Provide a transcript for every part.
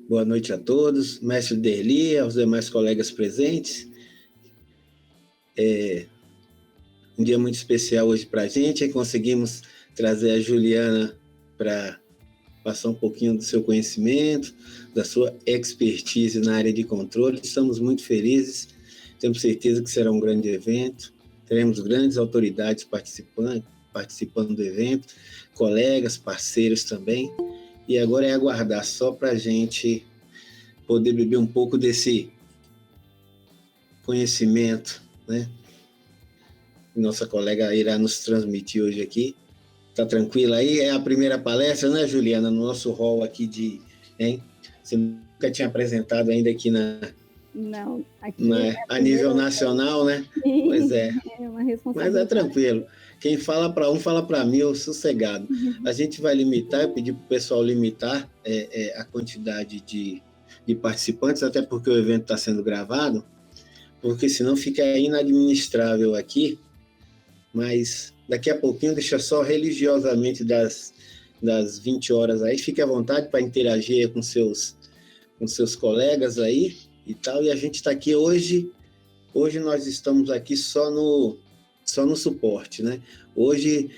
Boa noite a todos, mestre Derli, aos demais colegas presentes. Um dia muito especial hoje para a gente, conseguimos trazer a Juliana para passar um pouquinho do seu conhecimento, da sua expertise na área de controle. Estamos muito felizes, temos certeza que será um grande evento, teremos grandes autoridades participando do evento, colegas, parceiros também. E agora é aguardar só para a gente poder beber um pouco desse conhecimento, né? Nossa colega irá nos transmitir hoje aqui. Tá tranquila aí? É a primeira palestra, né, Juliana? No nosso hall aqui de... Hein? Você nunca tinha apresentado ainda aqui Não, aqui a nível nacional, né? Sim, pois é. É uma responsabilidade. Mas é tranquilo. Quem fala para um, fala para mil, sossegado. A gente vai limitar, eu pedi para o pessoal limitar a quantidade de participantes, até porque o evento está sendo gravado, porque senão fica inadministrável aqui. Mas daqui a pouquinho, deixa só religiosamente das 20 horas aí, fique à vontade para interagir com seus colegas aí e tal. E a gente está aqui hoje nós estamos aqui só no suporte, né? Hoje,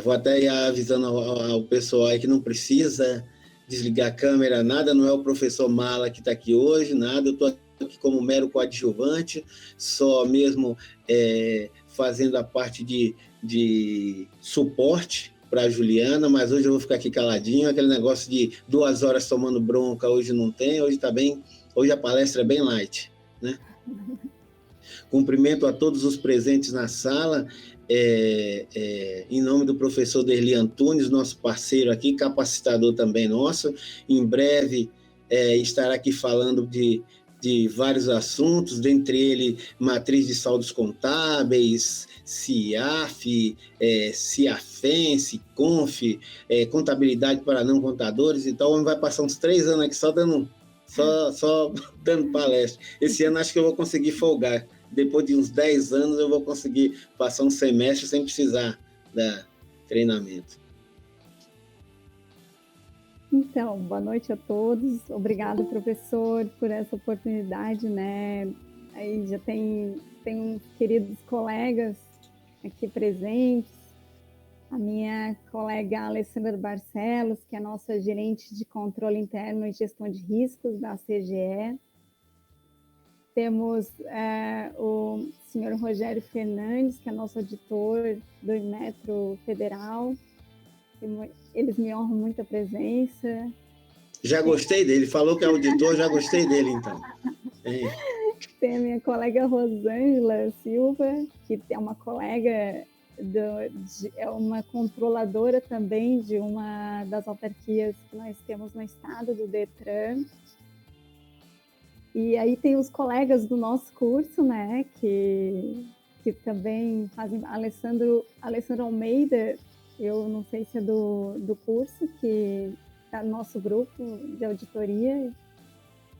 vou até ir avisando ao pessoal aí que não precisa desligar a câmera, nada, não é o professor Mala que está aqui hoje, nada, eu estou aqui como mero coadjuvante, só mesmo fazendo a parte de suporte para a Juliana, mas hoje eu vou ficar aqui caladinho, aquele negócio de 2 horas tomando bronca, hoje não tem, hoje tá bem, hoje a palestra é bem light, né? Cumprimento a todos os presentes na sala, em nome do professor Derli Antunes, nosso parceiro aqui, capacitador também nosso. Em breve estará aqui falando de vários assuntos, dentre ele matriz de saldos contábeis, CIAF, CIAFEM, CICONF, contabilidade para não contadores e tal. O homem vai passar uns 3 anos aqui só dando palestra. Esse ano acho que eu vou conseguir folgar. Depois de uns 10 anos eu vou conseguir passar um semestre sem precisar dar treinamento. Então, boa noite a todos. Obrigado, professor, por essa oportunidade, né? Aí já tem queridos colegas aqui presentes. A minha colega Alessandra Barcelos, que é a nossa gerente de controle interno e gestão de riscos da CGE. Temos o senhor Rogério Fernandes, que é nosso auditor do Inmetro Federal. Eles me honram muito a presença. Já gostei dele, falou que é auditor, já gostei dele, então. Tem a minha colega Rosângela Silva, que é uma colega, é uma controladora também de uma das autarquias que nós temos no estado, do Detran. E aí tem os colegas do nosso curso, né, que também fazem... Alessandro Almeida, eu não sei se é do curso, que está no nosso grupo de auditoria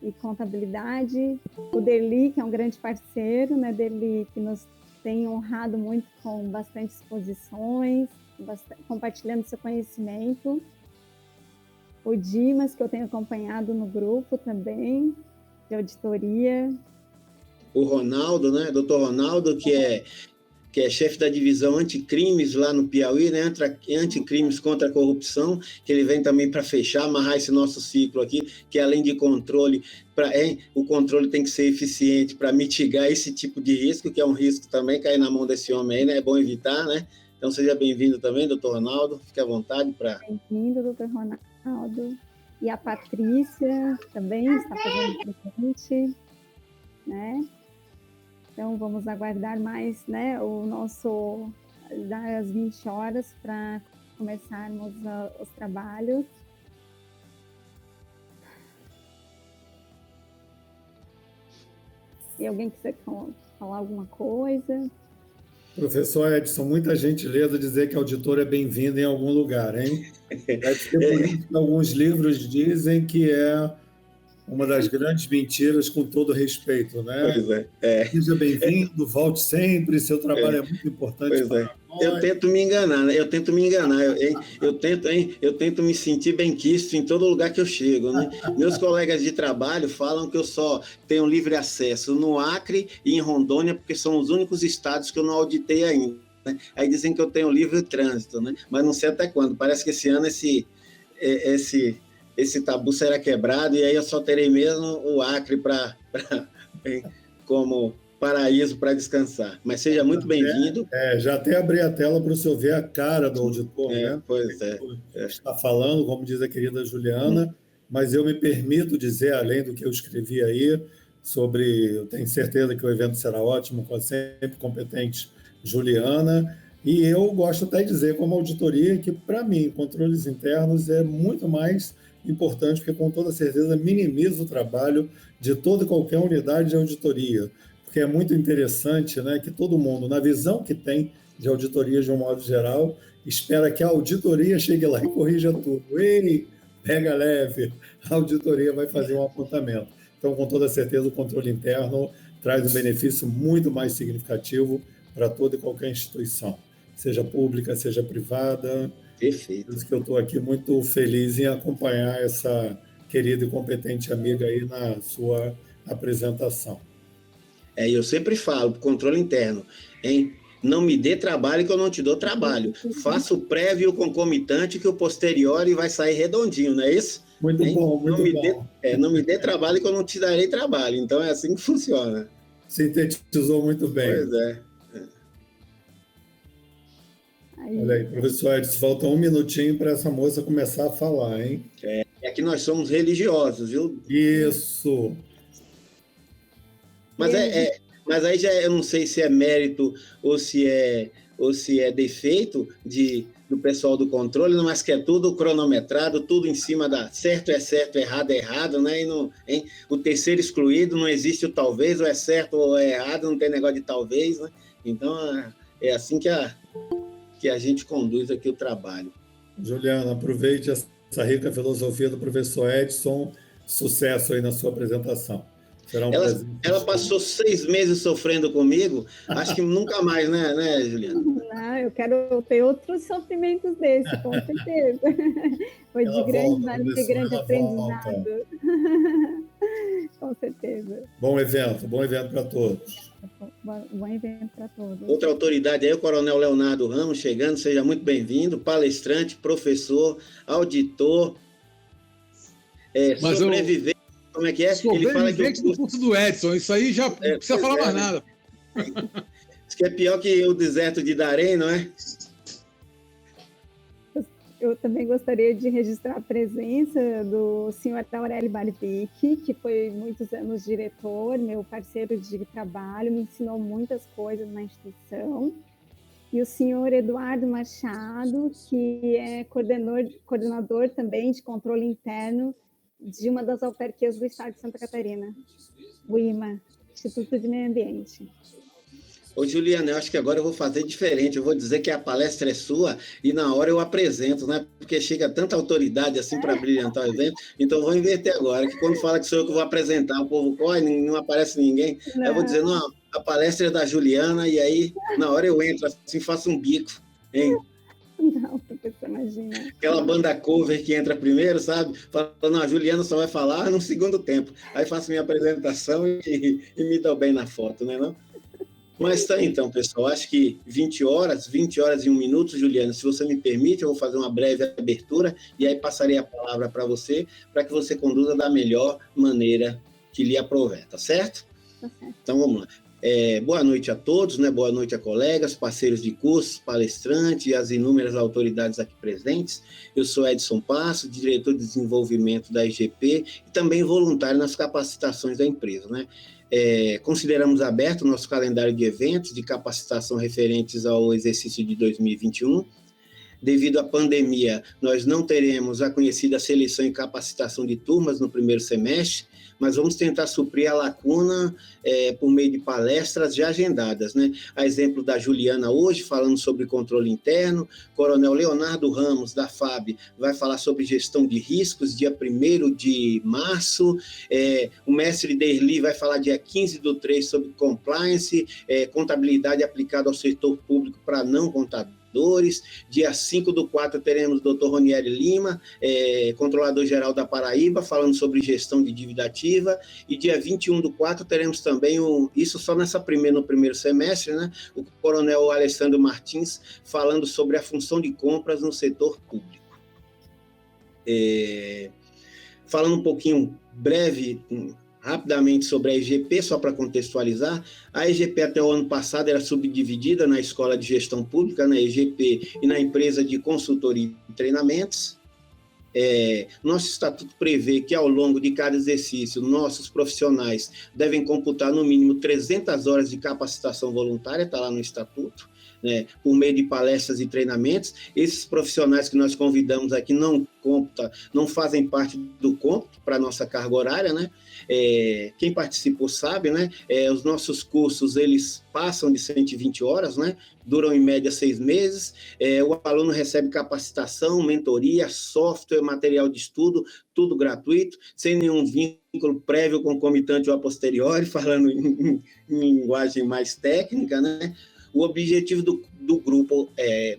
e contabilidade. O Derli, que é um grande parceiro, né, Derli, que nos tem honrado muito com bastante exposições, compartilhando seu conhecimento. O Dimas, que eu tenho acompanhado no grupo também, de auditoria. O Ronaldo, né? Doutor Ronaldo, que é chefe da divisão anticrimes lá no Piauí, né? Anticrimes contra a corrupção, que ele vem também para fechar, amarrar esse nosso ciclo aqui, que além de controle, o controle tem que ser eficiente para mitigar esse tipo de risco, que é um risco também cair na mão desse homem aí, né? É bom evitar, né? Então seja bem-vindo também, doutor Ronaldo, fique à vontade para... Bem-vindo, doutor Ronaldo. E a Patrícia também está fazendo presente, né? Então, vamos aguardar mais, né, o nosso das 20 horas para começarmos os trabalhos. E alguém quiser falar alguma coisa? Professor Edson, muita gentileza dizer que auditor é bem-vindo em algum lugar, hein? Deve ser por isso que alguns livros dizem que é uma das grandes mentiras, com todo respeito, né? Pois é. Seja bem-vindo, volte sempre, seu trabalho é muito importante para nós. Eu tento me enganar, né? Eu tento me sentir bem-quisto em todo lugar que eu chego, né? Meus colegas de trabalho falam que eu só tenho livre acesso no Acre e em Rondônia, porque são os únicos estados que eu não auditei ainda, né? Aí dizem que eu tenho livre trânsito, né? Mas não sei até quando. Parece que esse ano esse tabu será quebrado, e aí eu só terei mesmo o Acre como paraíso para descansar. Mas seja muito bem-vindo. Já até abri a tela para o senhor ver a cara do auditor, né? Pois é. Está falando, como diz a querida Juliana, mas eu me permito dizer, além do que eu escrevi aí, eu tenho certeza que o evento será ótimo, com a sempre competente Juliana, e eu gosto até de dizer, como auditoria, que, para mim, controles internos é muito mais importante, porque, com toda certeza, minimiza o trabalho de toda e qualquer unidade de auditoria, porque é muito interessante, né, que todo mundo, na visão que tem de auditoria de um modo geral, espera que a auditoria chegue lá e corrija tudo. Ei, pega leve, a auditoria vai fazer um apontamento. Então, com toda certeza, o controle interno traz um benefício muito mais significativo para toda e qualquer instituição, seja pública, seja privada. Perfeito. Por isso que eu estou aqui muito feliz em acompanhar essa querida e competente amiga aí na sua apresentação. Eu sempre falo, controle interno, hein? Não me dê trabalho que eu não te dou trabalho. Faça o prévio e o concomitante que o posterior vai sair redondinho, não é isso? Muito bom, muito bom. Não me dê trabalho que eu não te darei trabalho. Então é assim que funciona. Sintetizou muito bem. Pois é. Olha aí, professor Edson, falta um minutinho para essa moça começar a falar, hein? É que nós somos religiosos, viu? Isso. Mas aí já eu não sei se é mérito ou se é defeito do pessoal do controle, mas que é tudo cronometrado, tudo em cima da certo é certo, errado é errado, né? E o terceiro excluído, não existe o talvez, ou é certo ou é errado, não tem negócio de talvez, né? Então é assim que a gente conduz aqui o trabalho. Juliana, aproveite essa rica filosofia do professor Edson. Sucesso aí na sua apresentação. Será um prazer. Ela passou 6 meses sofrendo comigo, acho que nunca mais, né, Juliana? Não, eu quero ter outros sofrimentos desses, com certeza. Foi de grande aprendizado. Com certeza. Bom evento para todos. Bom evento para todos. Outra autoridade aí, o Coronel Leonardo Ramos, chegando, seja muito bem-vindo, palestrante, professor, auditor, sobrevivente. Como é que é? Ele fala que do curso do Edson, isso aí já não precisa falar mais nada. Isso que é pior que o deserto de Darém, não é? Eu também gostaria de registrar a presença do senhor Aurélio Barbic, que foi muitos anos diretor, meu parceiro de trabalho, me ensinou muitas coisas na instituição. E o senhor Eduardo Machado, que é coordenador também de controle interno de uma das autarquias do estado de Santa Catarina, o IMA, Instituto de Meio Ambiente. Ô, Juliana, eu acho que agora eu vou fazer diferente, eu vou dizer que a palestra é sua e na hora eu apresento, né? Porque chega tanta autoridade assim para brilhantar o evento, então eu vou inverter agora, que quando fala que sou eu que vou apresentar, o povo corre, não aparece ninguém, aí eu vou dizer, não, a palestra é da Juliana, e aí na hora eu entro assim, faço um bico, hein? Não, professor, imagina. Aquela banda cover que entra primeiro, sabe? Falando, a Juliana só vai falar no segundo tempo. Aí faço minha apresentação e me dou bem na foto, né, não? Mas tá então, pessoal, acho que 20 horas e 1 minuto, Juliana, se você me permite, eu vou fazer uma breve abertura e aí passarei a palavra para você, para que você conduza da melhor maneira que lhe aprover, tá certo? Tá certo. Então, vamos lá. Boa noite a todos, né? Boa noite a colegas, parceiros de cursos, palestrantes e as inúmeras autoridades aqui presentes. Eu sou Edson Passo, diretor de desenvolvimento da IGP e também voluntário nas capacitações da empresa, né? Consideramos aberto o nosso calendário de eventos de capacitação referentes ao exercício de 2021. devido à pandemia, nós não teremos a conhecida seleção e capacitação de turmas no primeiro semestre, mas vamos tentar suprir a lacuna por meio de palestras já agendadas, né? A exemplo da Juliana hoje, falando sobre controle interno, Coronel Leonardo Ramos, da FAB, vai falar sobre gestão de riscos, dia 1º de março, o mestre Derli vai falar dia 15/3 sobre compliance, contabilidade aplicada ao setor público para não contadores. Dia 5/4 teremos o Dr. Ronieri Lima, controlador-geral da Paraíba, falando sobre gestão de dívida ativa, e dia 21/4 teremos também, isso só no primeiro semestre, né, o Coronel Alessandro Martins, falando sobre a função de compras no setor público. Falando um pouquinho rapidamente sobre a EGP, só para contextualizar, a EGP até o ano passado era subdividida na Escola de Gestão Pública, na EGP, e na Empresa de Consultoria e Treinamentos. Nosso estatuto prevê que, ao longo de cada exercício, nossos profissionais devem computar, no mínimo, 300 horas de capacitação voluntária, está lá no estatuto, né, por meio de palestras e treinamentos. Esses profissionais que nós convidamos aqui não fazem parte do cômputo para a nossa carga horária, né? Quem participou sabe, né? Os nossos cursos, eles passam de 120 horas, né? Duram em média 6 meses, o aluno recebe capacitação, mentoria, software, material de estudo, tudo gratuito, sem nenhum vínculo prévio, concomitante ou a posteriori, falando em linguagem mais técnica, né? O objetivo do grupo,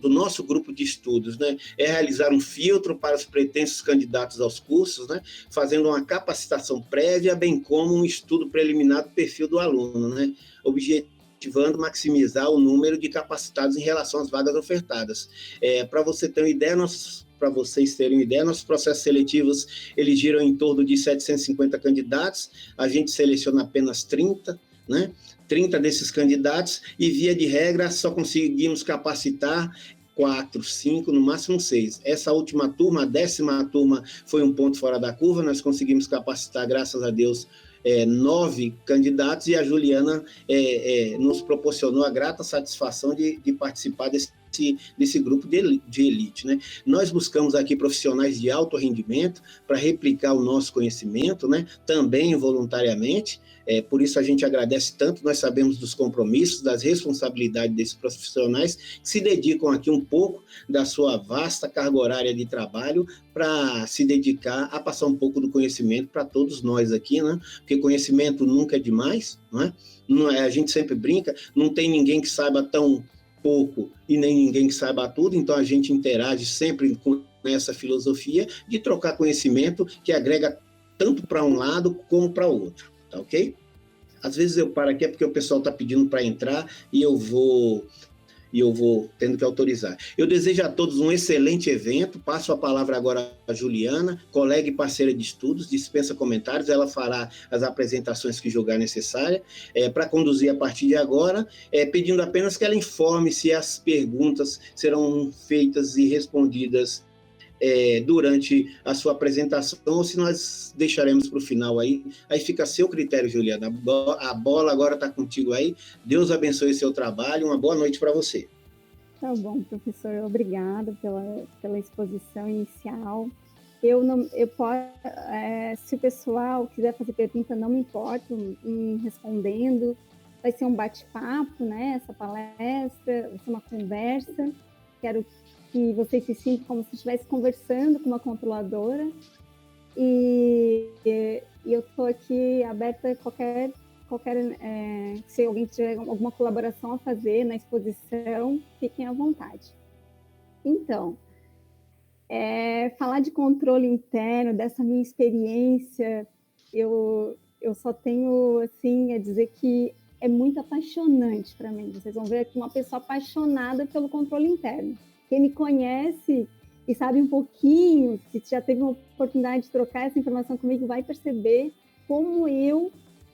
do nosso grupo de estudos, né, é realizar um filtro para os pretensos candidatos aos cursos, né, fazendo uma capacitação prévia, bem como um estudo preliminar do perfil do aluno, né, objetivando maximizar o número de capacitados em relação às vagas ofertadas. Para você ter uma ideia, para vocês terem uma ideia, nossos processos seletivos, eles giram em torno de 750 candidatos, a gente seleciona apenas 30, né? 30 desses candidatos, e via de regra só conseguimos capacitar 4, 5, no máximo 6. Essa última turma, a 10ª turma, foi um ponto fora da curva, nós conseguimos capacitar, graças a Deus, 9 candidatos, e a Juliana nos proporcionou a grata satisfação de participar desse grupo de elite, né? Nós buscamos aqui profissionais de alto rendimento para replicar o nosso conhecimento, né? Também voluntariamente. Por isso a gente agradece tanto, nós sabemos dos compromissos, das responsabilidades desses profissionais que se dedicam aqui um pouco da sua vasta carga horária de trabalho para se dedicar a passar um pouco do conhecimento para todos nós aqui, né? Porque conhecimento nunca é demais, não é? A gente sempre brinca, não tem ninguém que saiba tão pouco e nem ninguém que saiba tudo, então a gente interage sempre com essa filosofia de trocar conhecimento que agrega tanto para um lado como para o outro, tá ok? Às vezes eu paro aqui porque o pessoal está pedindo para entrar e eu vou tendo que autorizar. Eu desejo a todos um excelente evento, passo a palavra agora a Juliana, colega e parceira de estudos, dispensa comentários, ela fará as apresentações que julgar necessária, para conduzir a partir de agora, pedindo apenas que ela informe se as perguntas serão feitas e respondidas durante a sua apresentação, ou se nós deixaremos para o final aí fica a seu critério, Juliana. A bola agora está contigo aí. Deus abençoe seu trabalho, uma boa noite para você. Tá bom, professor, obrigada pela exposição inicial. Se o pessoal quiser fazer pergunta, não me importo em respondendo. Vai ser um bate-papo, né? Essa palestra, vai ser uma conversa. Quero que vocês se sintam como se estivesse conversando com uma controladora, e eu estou aqui aberta a qualquer se alguém tiver alguma colaboração a fazer na exposição, fiquem à vontade. Então, falar de controle interno, dessa minha experiência, eu só tenho assim a dizer que é muito apaixonante para mim. Vocês vão ver aqui uma pessoa apaixonada pelo controle interno. Quem me conhece e sabe um pouquinho, se já teve uma oportunidade de trocar essa informação comigo, vai perceber como eu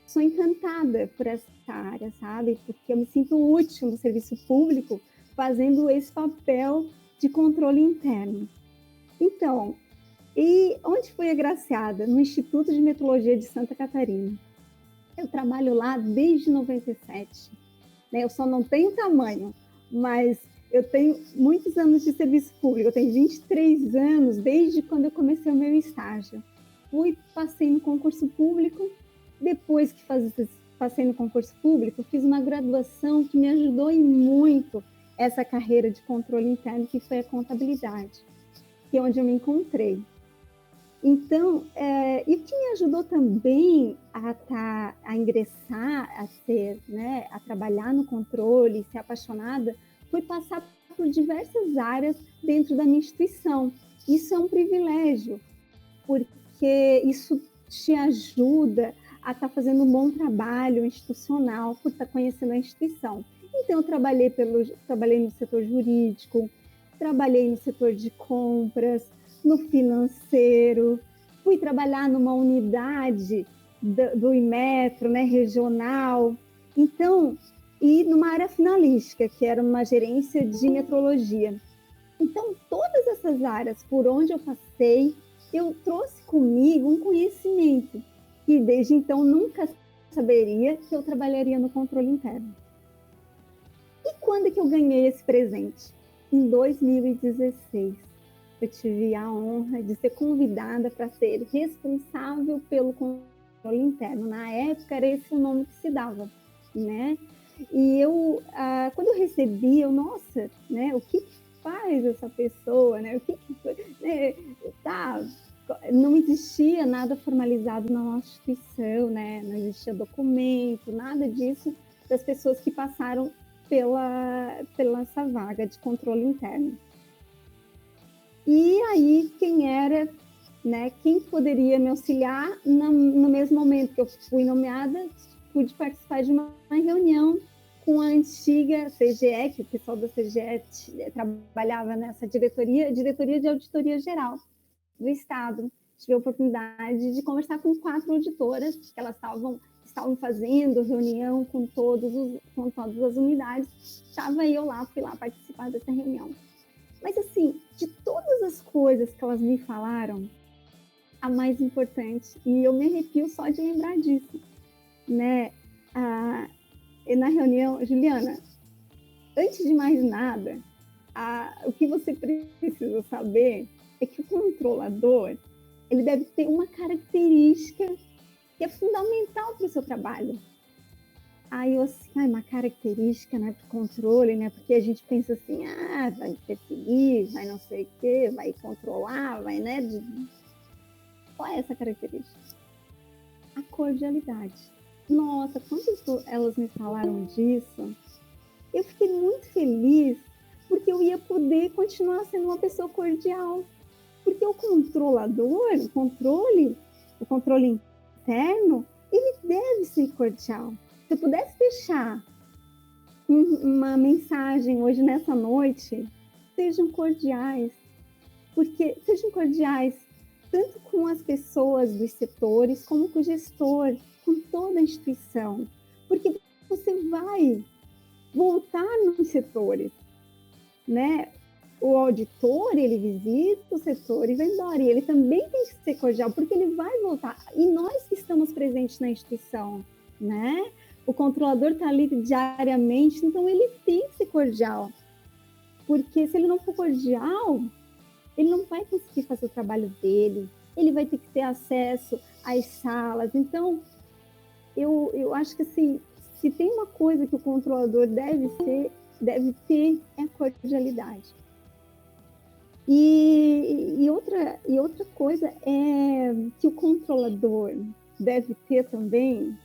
sou encantada por essa área, sabe? Porque eu me sinto útil no serviço público fazendo esse papel de controle interno. Então, e onde fui agraciada? No Instituto de Metrologia de Santa Catarina. Eu trabalho lá desde 97. Né? Eu só não tenho tamanho, mas eu tenho muitos anos de serviço público, eu tenho 23 anos desde quando eu comecei o meu estágio. Passei no concurso público, depois que passei no concurso público, fiz uma graduação que me ajudou e muito essa carreira de controle interno, que foi a contabilidade, que é onde eu me encontrei. Então, e o que me ajudou também a ingressar, a trabalhar no controle, ser apaixonada, foi passar por diversas áreas dentro da minha instituição. Isso é um privilégio, porque isso te ajuda a estar fazendo um bom trabalho institucional, por estar conhecendo a instituição. Então, eu trabalhei no setor jurídico, trabalhei no setor de compras, no financeiro, fui trabalhar numa unidade do Inmetro, né, regional. Então, e numa área finalística, que era uma gerência de metrologia. Então, todas essas áreas por onde eu passei, eu trouxe comigo um conhecimento que desde então nunca saberia que eu trabalharia no controle interno. E quando é que eu ganhei esse presente? Em 2016. Eu tive a honra de ser convidada para ser responsável pelo controle interno. Na época, era esse o nome que se dava, né? E eu, quando eu recebi, nossa, né? O que faz essa pessoa, né? Não existia nada formalizado na nossa instituição, né? Não existia documento, nada disso das pessoas que passaram pela essa vaga de controle interno. E aí, quem poderia me auxiliar no mesmo momento que eu fui nomeada, pude participar de uma reunião com a antiga CGE, que o pessoal da CGE trabalhava nessa diretoria de auditoria geral do Estado. Tive a oportunidade de conversar com 4 auditoras, que elas estavam fazendo reunião com todas as unidades. Estava eu lá, fui lá participar dessa reunião. Mas, assim, de todas as coisas que elas me falaram, a mais importante, e eu me arrepio só de lembrar disso, né? Na reunião, Juliana, antes de mais nada, o que você precisa saber é que o controlador, ele deve ter uma característica que é fundamental para o seu trabalho. Aí eu assim, uma característica, né, para o controle, né, porque a gente pensa assim, vai perseguir, vai não sei o quê, vai controlar, vai, né, qual é essa característica? A cordialidade. Nossa, quando elas me falaram disso, eu fiquei muito feliz, porque eu ia poder continuar sendo uma pessoa cordial, porque o controlador, o controle interno, ele deve ser cordial. Se eu pudesse deixar uma mensagem hoje, nessa noite, sejam cordiais. Porque sejam cordiais tanto com as pessoas dos setores, como com o gestor, com toda a instituição. Porque você vai voltar nos setores, né? O auditor, ele visita o setor e vai embora. E ele também tem que ser cordial, porque ele vai voltar. E nós que estamos presentes na instituição, né? O controlador está ali diariamente, então ele tem que ser cordial. Porque se ele não for cordial, ele não vai conseguir fazer o trabalho dele. Ele vai ter que ter acesso às salas. Então, eu acho que assim, se tem uma coisa que o controlador deve ter, é a cordialidade. E outra coisa é que o controlador deve ter também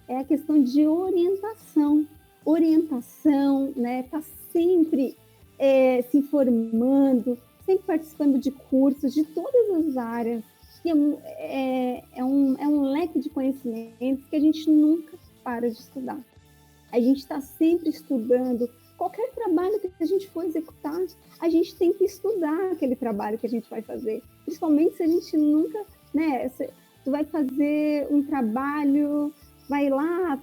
é a questão de orientação. Orientação, né? Tá sempre se informando, sempre participando de cursos de todas as áreas. E é um leque de conhecimentos que a gente nunca para de estudar. A gente está sempre estudando. Qualquer trabalho que a gente for executar, a gente tem que estudar aquele trabalho que a gente vai fazer. Principalmente se a gente nunca, né? Tu vai fazer um trabalho, vai lá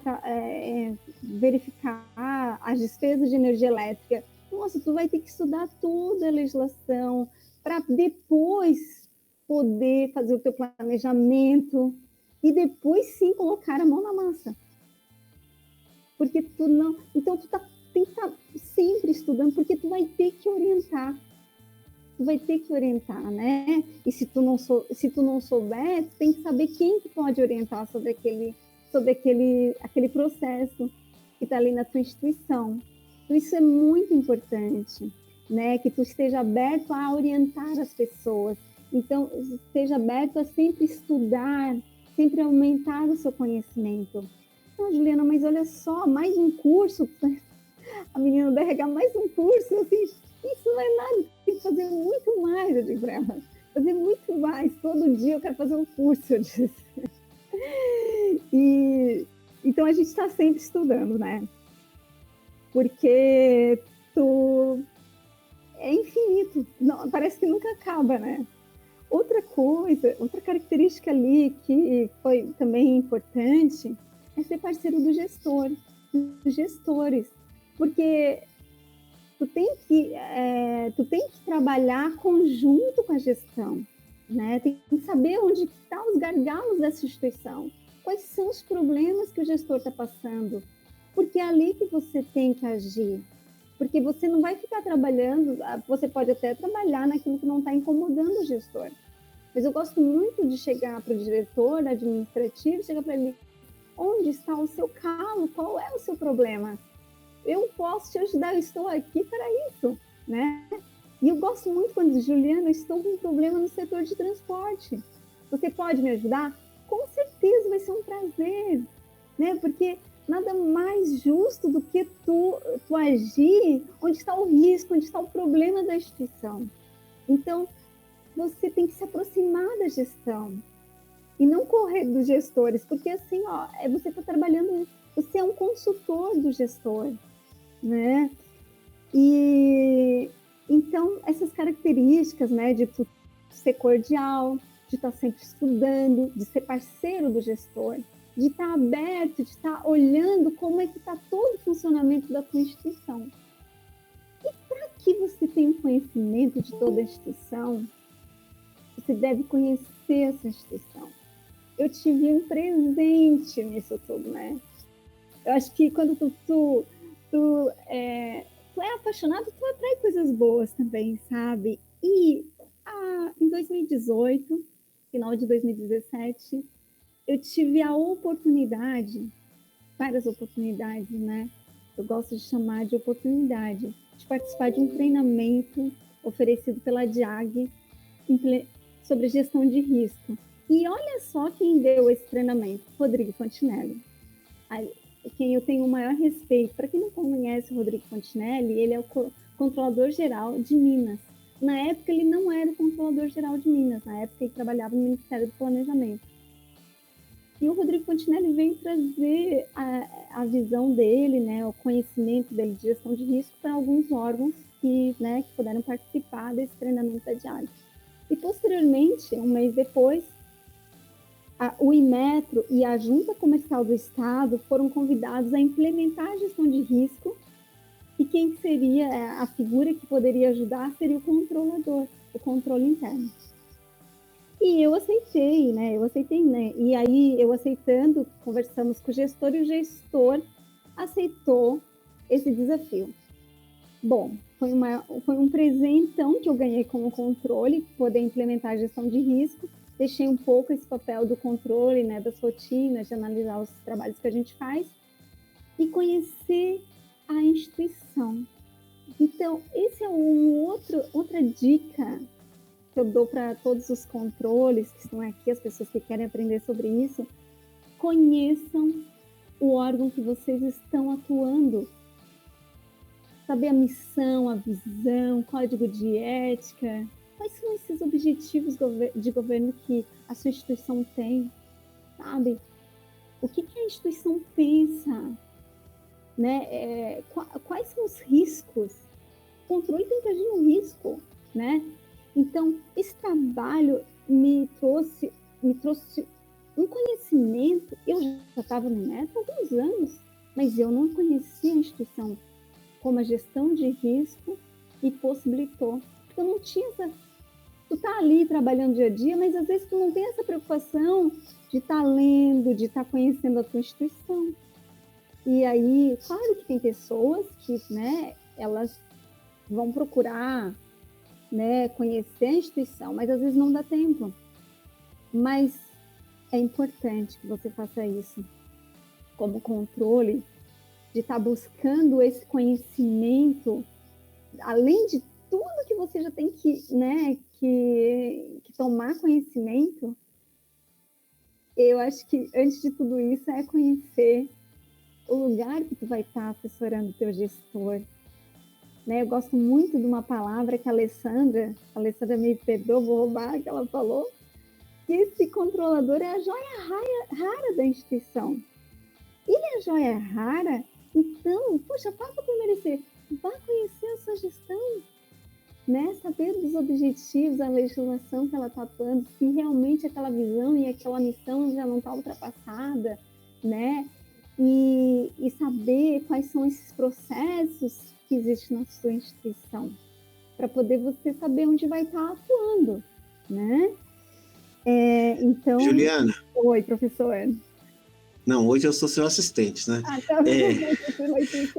verificar as despesas de energia elétrica. Nossa, tu vai ter que estudar toda a legislação para depois poder fazer o teu planejamento e depois sim colocar a mão na massa. Porque tu não... Então, tu tem que estar sempre estudando, porque tu vai ter que orientar. Tu vai ter que orientar, né? E se tu não souber, tu tem que saber quem que pode orientar sobre aquele processo que está ali na tua instituição. Então, isso é muito importante, né? Que tu esteja aberto a orientar as pessoas. Então, esteja aberto a sempre estudar, sempre aumentar o seu conhecimento. Então, Juliana, mas olha só, mais um curso, a menina vai regar mais um curso, assim, isso não é nada, tem que fazer muito mais, eu digo para ela, fazer muito mais, todo dia eu quero fazer um curso, eu disse. E, então, a gente está sempre estudando, né? Porque é infinito, não, parece que nunca acaba, né? Outra característica ali que foi também importante é ser parceiro dos gestores, porque tu tem que trabalhar conjunto com a gestão, né? Tem que saber onde estão os gargalos dessa instituição, quais são os problemas que o gestor está passando, porque é ali que você tem que agir, porque você não vai ficar trabalhando, você pode até trabalhar naquilo que não está incomodando o gestor, mas eu gosto muito de chegar para o diretor administrativo, chegar para ele, onde está o seu calo, qual é o seu problema? Eu posso te ajudar, eu estou aqui para isso, né? E eu gosto muito quando diz, Juliana, eu estou com um problema no setor de transporte. Você pode me ajudar? Com certeza, vai ser um prazer, né? Porque nada mais justo do que tu agir onde está o risco, onde está o problema da instituição. Então, você tem que se aproximar da gestão e não correr dos gestores, porque assim, ó, você está trabalhando, você é um consultor do gestor, né? E então essas características, né, de tu ser cordial, de estar sempre estudando, de ser parceiro do gestor, de estar aberto, de estar olhando como é que está todo o funcionamento da tua instituição. E para que você tenha um conhecimento de toda a instituição, você deve conhecer essa instituição. Eu tive um presente nisso tudo, né? Eu acho que quando tu é apaixonado, tu atrai coisas boas também, sabe? E em 2018, final de 2017, eu tive a oportunidade, várias oportunidades, né? Eu gosto de chamar de oportunidade, de participar de um treinamento oferecido pela DIAG sobre gestão de risco. E olha só quem deu esse treinamento, Rodrigo Fontinelli. Quem eu tenho o maior respeito, para quem não conhece o Rodrigo Fontinelli, ele é o controlador geral de Minas. Na época ele não era o controlador geral de Minas, na época ele trabalhava no Ministério do Planejamento. E o Rodrigo Fontinelli veio trazer a visão dele, né, o conhecimento dele de gestão de risco para alguns órgãos que puderam participar desse treinamento da DIAG. E posteriormente, um mês depois, o Inmetro e a Junta Comercial do Estado foram convidados a implementar a gestão de risco, e quem seria a figura que poderia ajudar seria o controlador, o controle interno. E eu aceitei, né? E aí, eu aceitando, conversamos com o gestor, e o gestor aceitou esse desafio. Bom, foi um presentão que eu ganhei como controle, poder implementar a gestão de risco. Deixei um pouco esse papel do controle, né, das rotinas, de analisar os trabalhos que a gente faz e conhecer a instituição. Então, esse é outra dica que eu dou para todos os controles que estão aqui, as pessoas que querem aprender sobre isso. Conheçam o órgão que vocês estão atuando. Saber a missão, a visão, código de ética. Quais são esses objetivos de governo que a sua instituição tem, sabe? O que a instituição pensa, né? Quais são os riscos? O controle tem que agir no risco, né? Então, esse trabalho me trouxe um conhecimento. Eu já estava no Inmetro há alguns anos, mas eu não conhecia a instituição como a gestão de risco e possibilitou. Eu não tinha tu tá ali trabalhando dia a dia, mas às vezes tu não tem essa preocupação de estar lendo, de estar conhecendo a tua instituição. E aí, claro que tem pessoas que, né, elas vão procurar, né, conhecer a instituição, mas às vezes não dá tempo. Mas é importante que você faça isso como controle, de estar buscando esse conhecimento, além de tudo que você já tem que, né, que tomar conhecimento. Eu acho que antes de tudo isso é conhecer o lugar que tu vai estar assessorando o teu gestor. Né? Eu gosto muito de uma palavra que a Alessandra me perdoa, vou roubar, que ela falou, que esse controlador é a joia rara da instituição. Ele é a joia rara, então, poxa, faça para merecer, vá conhecer a sua gestão, né? Saber dos objetivos, a legislação que ela está atuando, se realmente aquela visão e aquela missão já não está ultrapassada, né? E saber quais são esses processos que existem na sua instituição, para poder você saber onde vai estar atuando, né? Então... Juliana. Oi, professor. Não, hoje eu sou seu assistente, né? Tá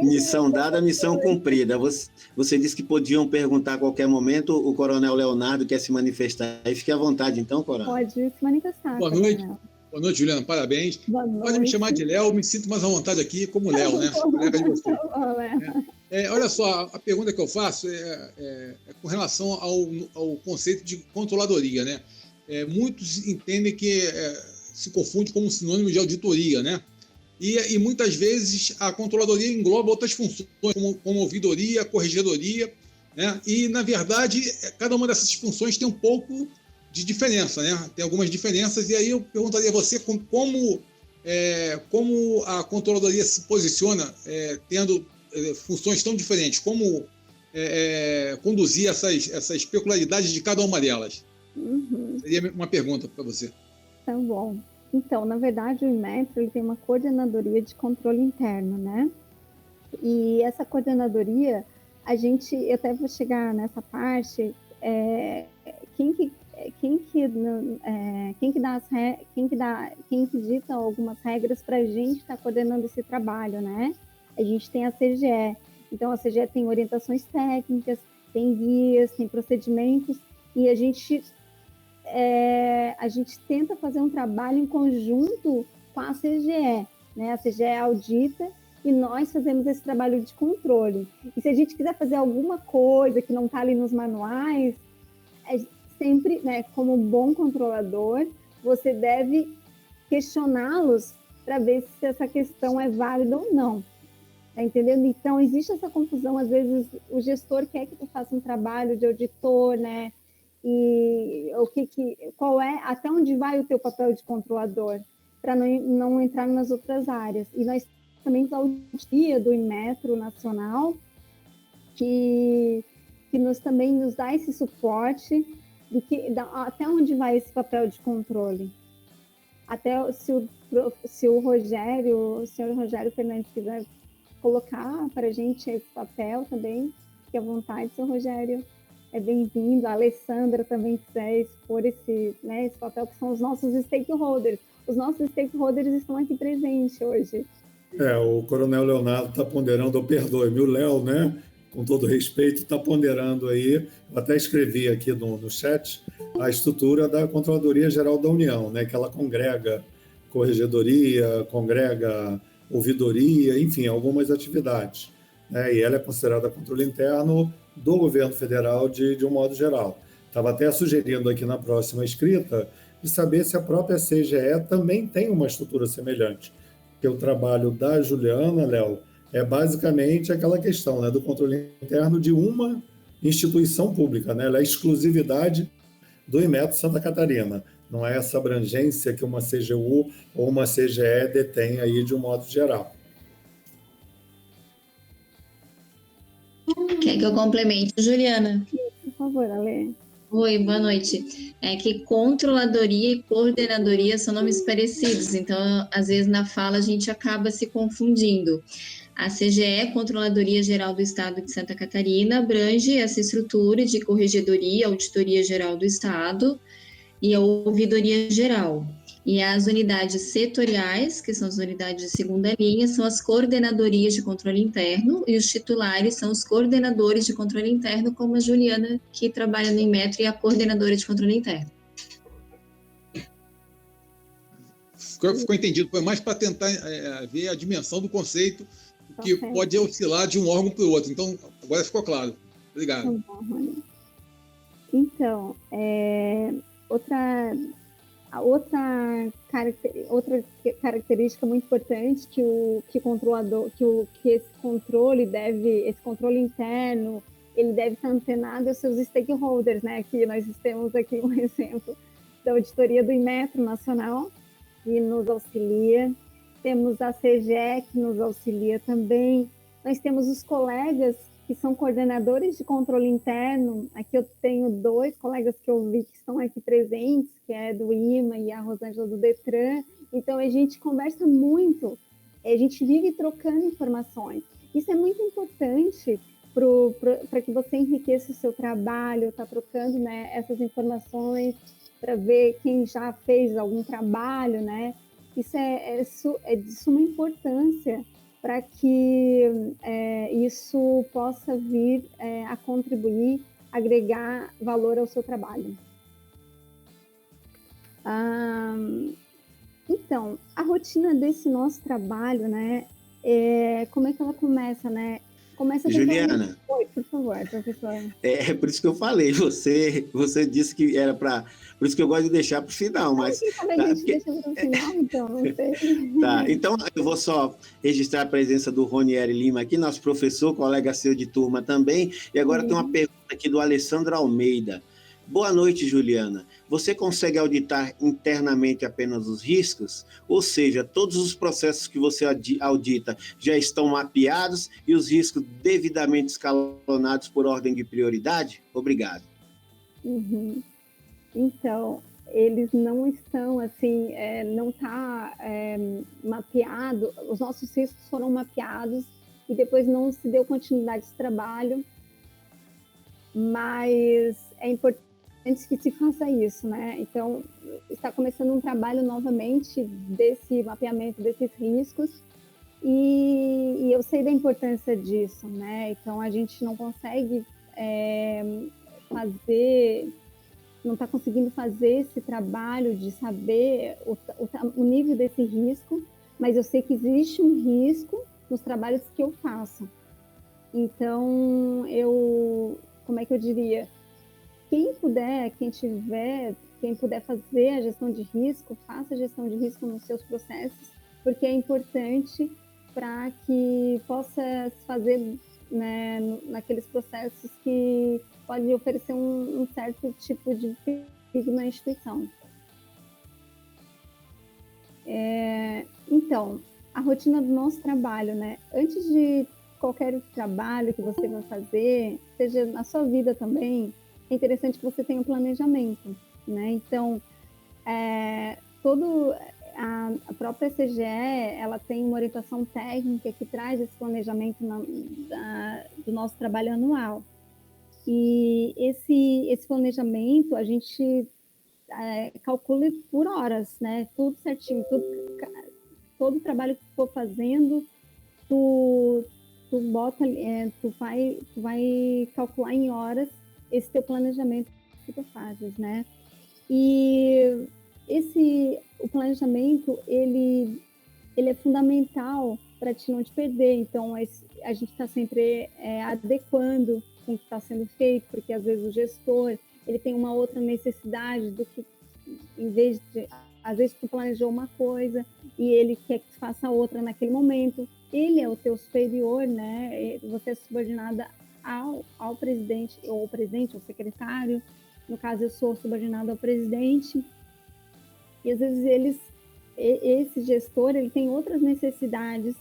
missão dada, missão cumprida. Você disse que podiam perguntar a qualquer momento. O Coronel Leonardo quer se manifestar. Aí fique à vontade, então, Coronel. Pode se manifestar. Boa noite. Boa noite, Juliana. Parabéns. Boa noite. Pode me chamar de Léo. Me sinto mais à vontade aqui como Léo, né? Colega de você. Olha só, a pergunta que eu faço é com relação ao conceito de controladoria, né? Muitos entendem que se confunde como sinônimo de auditoria, né? E muitas vezes a controladoria engloba outras funções, como ouvidoria, corregedoria, né? E, na verdade, cada uma dessas funções tem um pouco de diferença, né? Tem algumas diferenças, e aí eu perguntaria a você como a controladoria se posiciona tendo funções tão diferentes, como conduzir essas peculiaridades de cada uma delas? Uhum. Seria uma pergunta para você. Tá bom. Então, na verdade, o Inmetro ele tem uma coordenadoria de controle interno, né? E essa coordenadoria, eu até vou chegar nessa parte, quem que dita algumas regras para a gente estar coordenando esse trabalho, né? A gente tem a CGE. Então, a CGE tem orientações técnicas, tem guias, tem procedimentos, e a gente tenta fazer um trabalho em conjunto com a CGE, né? A CGE audita e nós fazemos esse trabalho de controle. E se a gente quiser fazer alguma coisa que não está ali nos manuais, sempre, né, como bom controlador, você deve questioná-los para ver se essa questão é válida ou não. Tá entendendo? Então, existe essa confusão. Às vezes, o gestor quer que tu faça um trabalho de auditor, né? E qual até onde vai o teu papel de controlador, para não entrar nas outras áreas. E nós também temos a auditoria do Inmetro Nacional, que também nos dá esse suporte até onde vai esse papel de controle. Até se o senhor Rogério Fernandes quiser colocar para a gente esse papel também, fique à vontade, senhor Rogério. É bem-vindo. A Alessandra também quiser expor esse papel, que são os nossos stakeholders. Os nossos stakeholders estão aqui presentes hoje. O Coronel Leonardo está ponderando, perdoe-me, o Léo, né? Com todo respeito, está ponderando aí, eu até escrevi aqui no chat, a estrutura da Controladoria Geral da União, né? Que ela congrega corregedoria, congrega ouvidoria, enfim, algumas atividades. E ela é considerada controle interno do governo federal de um modo geral. Estava até sugerindo aqui na próxima escrita de saber se a própria CGE também tem uma estrutura semelhante. Porque o trabalho da Juliana, Léo, é basicamente aquela questão, né, do controle interno de uma instituição pública, né? Ela é exclusividade do Inmetro Santa Catarina. Não é essa abrangência que uma CGU ou uma CGE detém aí de um modo geral. Quer que eu complemente, Juliana? Por favor, Ale. Oi, boa noite. É que controladoria e coordenadoria são nomes parecidos, então, às vezes, na fala, a gente acaba se confundindo. A CGE, Controladoria Geral do Estado de Santa Catarina, abrange essa estrutura de corregedoria, auditoria geral do Estado e a ouvidoria geral. E as unidades setoriais, que são as unidades de segunda linha, são as coordenadorias de controle interno, e os titulares são os coordenadores de controle interno, como a Juliana, que trabalha no Inmetro, e a coordenadora de controle interno. Ficou entendido, foi mais para tentar ver a dimensão do conceito, que pode oscilar de um órgão para o outro. Então, agora ficou claro. Obrigado. Então, outra característica muito importante que esse controle interno, ele deve estar antenado aos seus stakeholders, né? Aqui nós temos aqui um exemplo da auditoria do Inmetro Nacional, que nos auxilia, temos a CGE, que nos auxilia também, nós temos os colegas que são coordenadores de controle interno. Aqui eu tenho 2 colegas que eu vi que estão aqui presentes, que é do IMA e a Rosângela do Detran. Então, a gente conversa muito, a gente vive trocando informações. Isso é muito importante para que você enriqueça o seu trabalho, tá trocando, né, essas informações para ver quem já fez algum trabalho, né? Isso é de suma importância para que isso possa vir a contribuir, agregar valor ao seu trabalho. Então, a rotina desse nosso trabalho, né? Como é que ela começa, né? Começa Juliana. Oi, por favor, professor. Por isso que eu falei, você disse que era para... Por isso que eu gosto de deixar para o final, mas... A gente deixa para o final, então, não sei. Tá, então eu vou só registrar a presença do Ronieri Lima aqui, nosso professor, colega seu de turma também, e agora tem uma pergunta aqui do Alessandro Almeida. Boa noite, Juliana. Você consegue auditar internamente apenas os riscos? Ou seja, todos os processos que você audita já estão mapeados e os riscos devidamente escalonados por ordem de prioridade? Obrigado. Então, eles não estão, assim, não está mapeado, os nossos riscos foram mapeados e depois não se deu continuidade de trabalho, mas é importante que se faça isso, né? Então, está começando um trabalho novamente desse mapeamento desses riscos e eu sei da importância disso, né? Então, a gente não consegue não está conseguindo fazer esse trabalho de saber o nível desse risco, mas eu sei que existe um risco nos trabalhos que eu faço. Então, como é que eu diria? Quem puder fazer a gestão de risco, faça a gestão de risco nos seus processos, porque é importante para que possa se fazer, né, naqueles processos que podem oferecer um certo tipo de perigo na instituição. Então, a rotina do nosso trabalho, né? Antes de qualquer trabalho que você vai fazer, seja na sua vida também, é interessante que você tenha um planejamento, né? Então, a própria CGE, ela tem uma orientação técnica que traz esse planejamento do nosso trabalho anual. E esse planejamento, a gente calcula por horas, né? Tudo certinho, todo o trabalho que tu for fazendo, tu vai calcular em horas esse teu planejamento que tu fazes, né? E o planejamento, ele é fundamental para te não te perder. Então, a gente está sempre adequando com o que está sendo feito, porque às vezes o gestor ele tem uma outra necessidade do que, em vez de, às vezes tu planejou uma coisa e ele quer que tu faça outra naquele momento. Ele é o teu superior, né? Você é subordinada ao presidente, ou ao presidente, ou secretário. No caso, eu sou subordinada ao presidente. E às vezes esse gestor, ele tem outras necessidades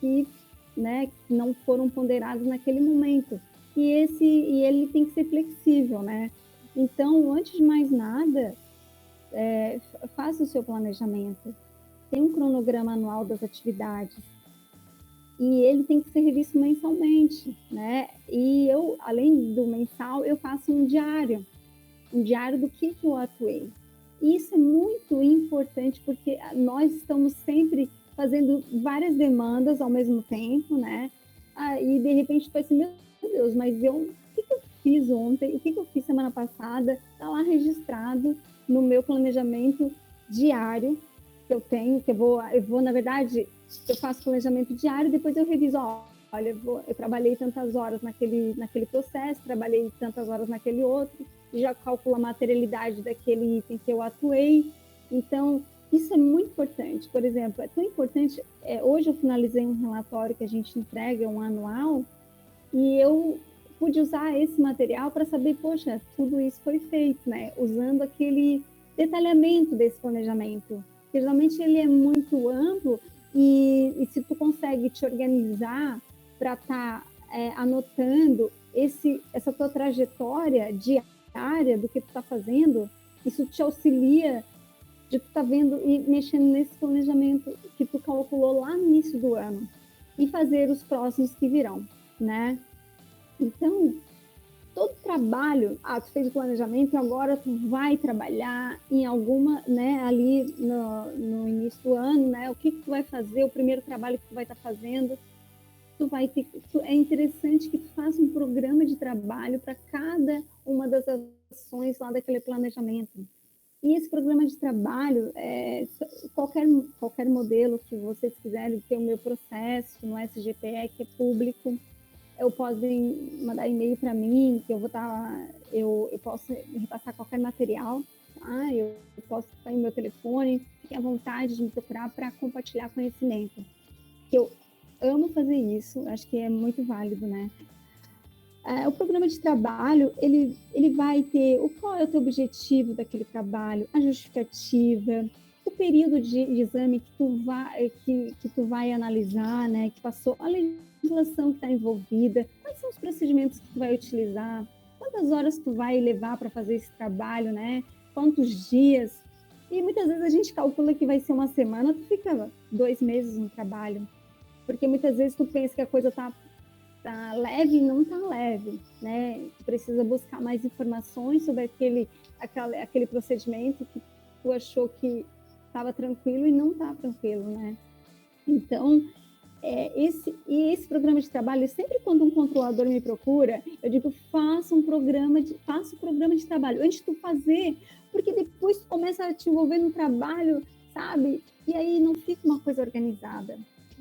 que, né, que não foram ponderadas naquele momento. E ele tem que ser flexível, né? Então, antes de mais nada, faça o seu planejamento. Tem um cronograma anual das atividades. E ele tem que ser revisto mensalmente, né? E eu, além do mensal, eu faço um diário do que eu atuei. isso é muito importante, porque nós estamos sempre fazendo várias demandas ao mesmo tempo, né? E de repente tu vai assim, meu Deus, mas o que eu fiz ontem? O que eu fiz semana passada? Está lá registrado no meu planejamento diário que eu tenho, que eu vou, na verdade, eu faço planejamento diário, depois eu reviso, olha, eu trabalhei tantas horas naquele processo, trabalhei tantas horas naquele outro, já calculo a materialidade daquele item que eu atuei. Então, isso é muito importante. Por exemplo, é tão importante, hoje eu finalizei um relatório que a gente entrega, um anual, e eu pude usar esse material para saber, poxa, tudo isso foi feito, né? Usando aquele detalhamento desse planejamento. Porque, geralmente ele é muito amplo e se tu consegue te organizar para estar anotando essa tua trajetória diária do que tu está fazendo, isso te auxilia de tu estar vendo e mexendo nesse planejamento que tu calculou lá no início do ano e fazer os próximos que virão, né? Então, todo trabalho, tu fez o planejamento e agora tu vai trabalhar em alguma, né, ali no início do ano, né, o que tu vai fazer, o primeiro trabalho que tu vai estar fazendo, é interessante que tu faça um programa de trabalho para cada uma das ações lá daquele planejamento. E esse programa de trabalho, qualquer modelo que vocês quiserem, tem o meu processo no SGPE, que é público, podem mandar e-mail para mim, que eu posso repassar qualquer material, tá? Eu posso estar em meu telefone, fique à vontade de me procurar para compartilhar conhecimento. Eu amo fazer isso, acho que é muito válido, né? O programa de trabalho, ele vai ter qual é o teu objetivo daquele trabalho, a justificativa, o período de exame que tu vai analisar, né, que passou, a legislação que está envolvida, quais são os procedimentos que tu vai utilizar, quantas horas tu vai levar para fazer esse trabalho, né, quantos dias. E muitas vezes a gente calcula que vai ser uma semana, tu fica 2 meses no trabalho, porque muitas vezes tu pensa que a coisa tá leve e não tá leve, né? Tu precisa buscar mais informações sobre aquele procedimento que tu achou que estava tranquilo e não está tranquilo, né? Então, esse programa de trabalho, sempre quando um controlador me procura, eu digo, faça o programa de trabalho antes de tu fazer, porque depois tu começa a te envolver no trabalho, sabe? E aí não fica uma coisa organizada.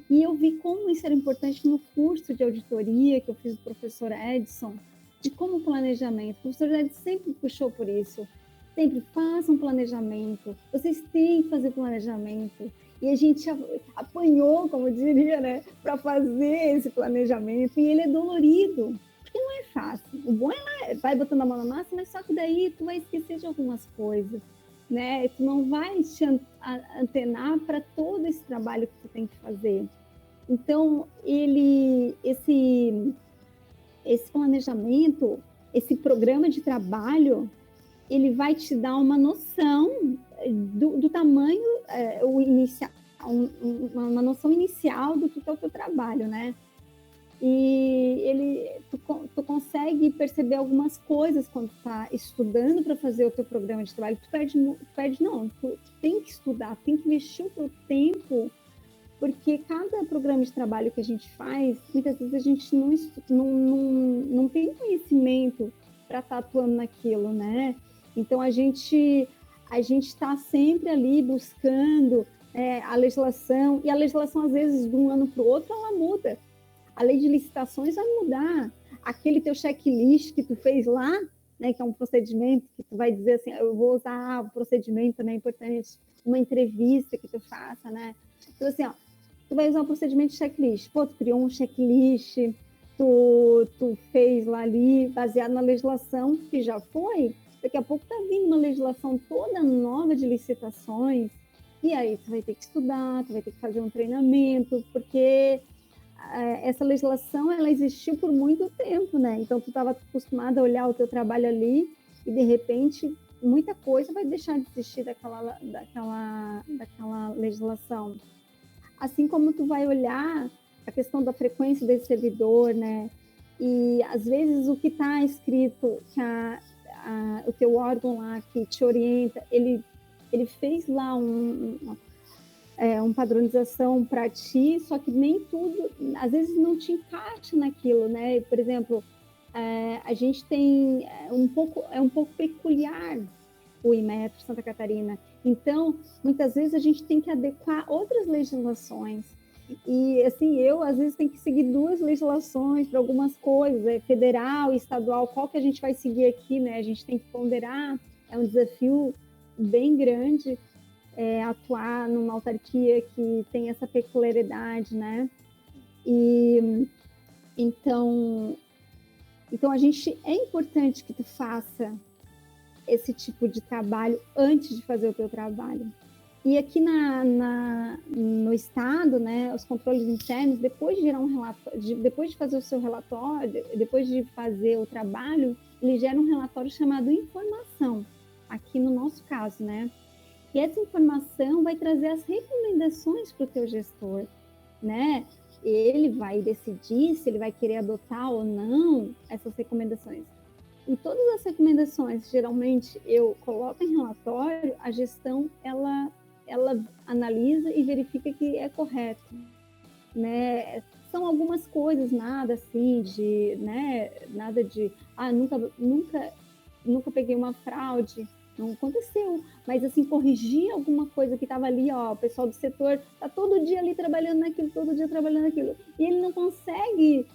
E eu vi como isso era importante no curso de auditoria que eu fiz do professor Edson, de como planejamento. O professor Edson sempre puxou por isso. Sempre façam planejamento. Vocês têm que fazer planejamento. E a gente apanhou, como diria, né, para fazer esse planejamento. E ele é dolorido, porque não é fácil. O bom é vai botando a mão na massa, mas só que daí tu vai esquecer de algumas coisas, né? Tu não vai te antenar para todo esse trabalho que tu tem que fazer. Então, esse planejamento, esse programa de trabalho, ele vai te dar uma noção do tamanho, uma noção inicial do que é o teu trabalho, né? E tu consegue perceber algumas coisas quando tu está estudando para fazer o teu programa de trabalho. Tu tem que estudar, tem que investir o teu tempo, porque cada programa de trabalho que a gente faz, muitas vezes a gente não tem conhecimento para estar atuando naquilo, né? Então, a gente está sempre ali buscando a legislação, e a legislação, às vezes, de um ano para o outro, ela muda. A lei de licitações vai mudar. Aquele teu checklist que tu fez lá, né, que é um procedimento que tu vai dizer assim, eu vou usar o procedimento, também é importante, uma entrevista que tu faça, né? Então, assim, tu vai usar o procedimento de checklist. Pô, tu criou um checklist, tu fez lá ali, baseado na legislação que já foi. Daqui a pouco tá vindo uma legislação toda nova de licitações. E aí tu vai ter que estudar, tu vai ter que fazer um treinamento, porque essa legislação, ela existiu por muito tempo, né? Então, tu estava acostumado a olhar o teu trabalho ali e, de repente, muita coisa vai deixar de existir daquela legislação. Assim como tu vai olhar a questão da frequência desse servidor, né? E, às vezes, o que está escrito, que o teu órgão lá que te orienta, ele ele fez lá uma padronização para ti, só que nem tudo, às vezes não te encaixa naquilo, né? Por exemplo, a gente tem um pouco peculiar o Inmetro Santa Catarina. Então, muitas vezes a gente tem que adequar outras legislações. E, assim, eu, às vezes, tenho que seguir 2 legislações para algumas coisas, federal e estadual, qual que a gente vai seguir aqui, né? A gente tem que ponderar, é um desafio bem grande atuar numa autarquia que tem essa peculiaridade, né? E, então, é importante que tu faça esse tipo de trabalho antes de fazer o teu trabalho. E aqui no estado, né, os controles internos, depois de gerar um relatório, depois de fazer o seu relatório, depois de fazer o trabalho, ele gera um relatório chamado informação, aqui no nosso caso, né? E essa informação vai trazer as recomendações para o teu gestor, né? Ele vai decidir se ele vai querer adotar ou não essas recomendações. E todas as recomendações, geralmente, eu coloco em relatório, a gestão, ela analisa e verifica que é correto, né? São algumas coisas, nada assim de, né? Nada de, nunca peguei uma fraude, não aconteceu, mas assim, corrigir alguma coisa que estava ali, ó, o pessoal do setor tá todo dia ali trabalhando naquilo, todo dia trabalhando naquilo, e ele não consegue,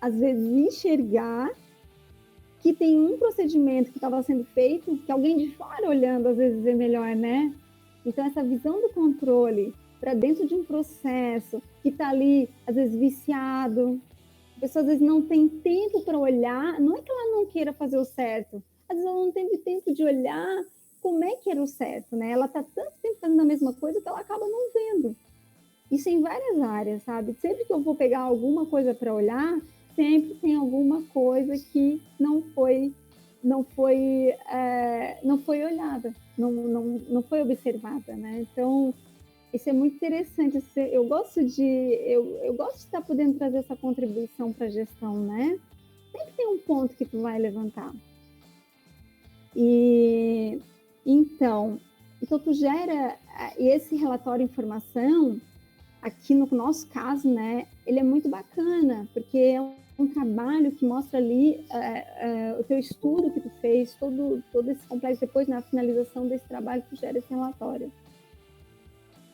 às vezes, enxergar que tem um procedimento que estava sendo feito, que alguém de fora olhando, às vezes, é melhor, né? Então, essa visão do controle para dentro de um processo que está ali, às vezes, viciado, a pessoa, às vezes, não tem tempo para olhar, não é que ela não queira fazer o certo, às vezes ela não teve tempo de olhar como é que era o certo, né? Ela está tanto tempo fazendo a mesma coisa que ela acaba não vendo. Isso em várias áreas, sabe? Sempre que eu vou pegar alguma coisa para olhar, sempre tem alguma coisa que não foi olhada, não foi observada, né? Então, isso é muito interessante. Eu gosto de estar podendo trazer essa contribuição para a gestão, né? Sempre tem um ponto que tu vai levantar. E então tu gera esse relatório de informação, aqui no nosso caso, né, ele é muito bacana, porque é um trabalho que mostra ali o teu estudo que tu fez, todo esse complexo, depois na finalização desse trabalho tu gera esse relatório.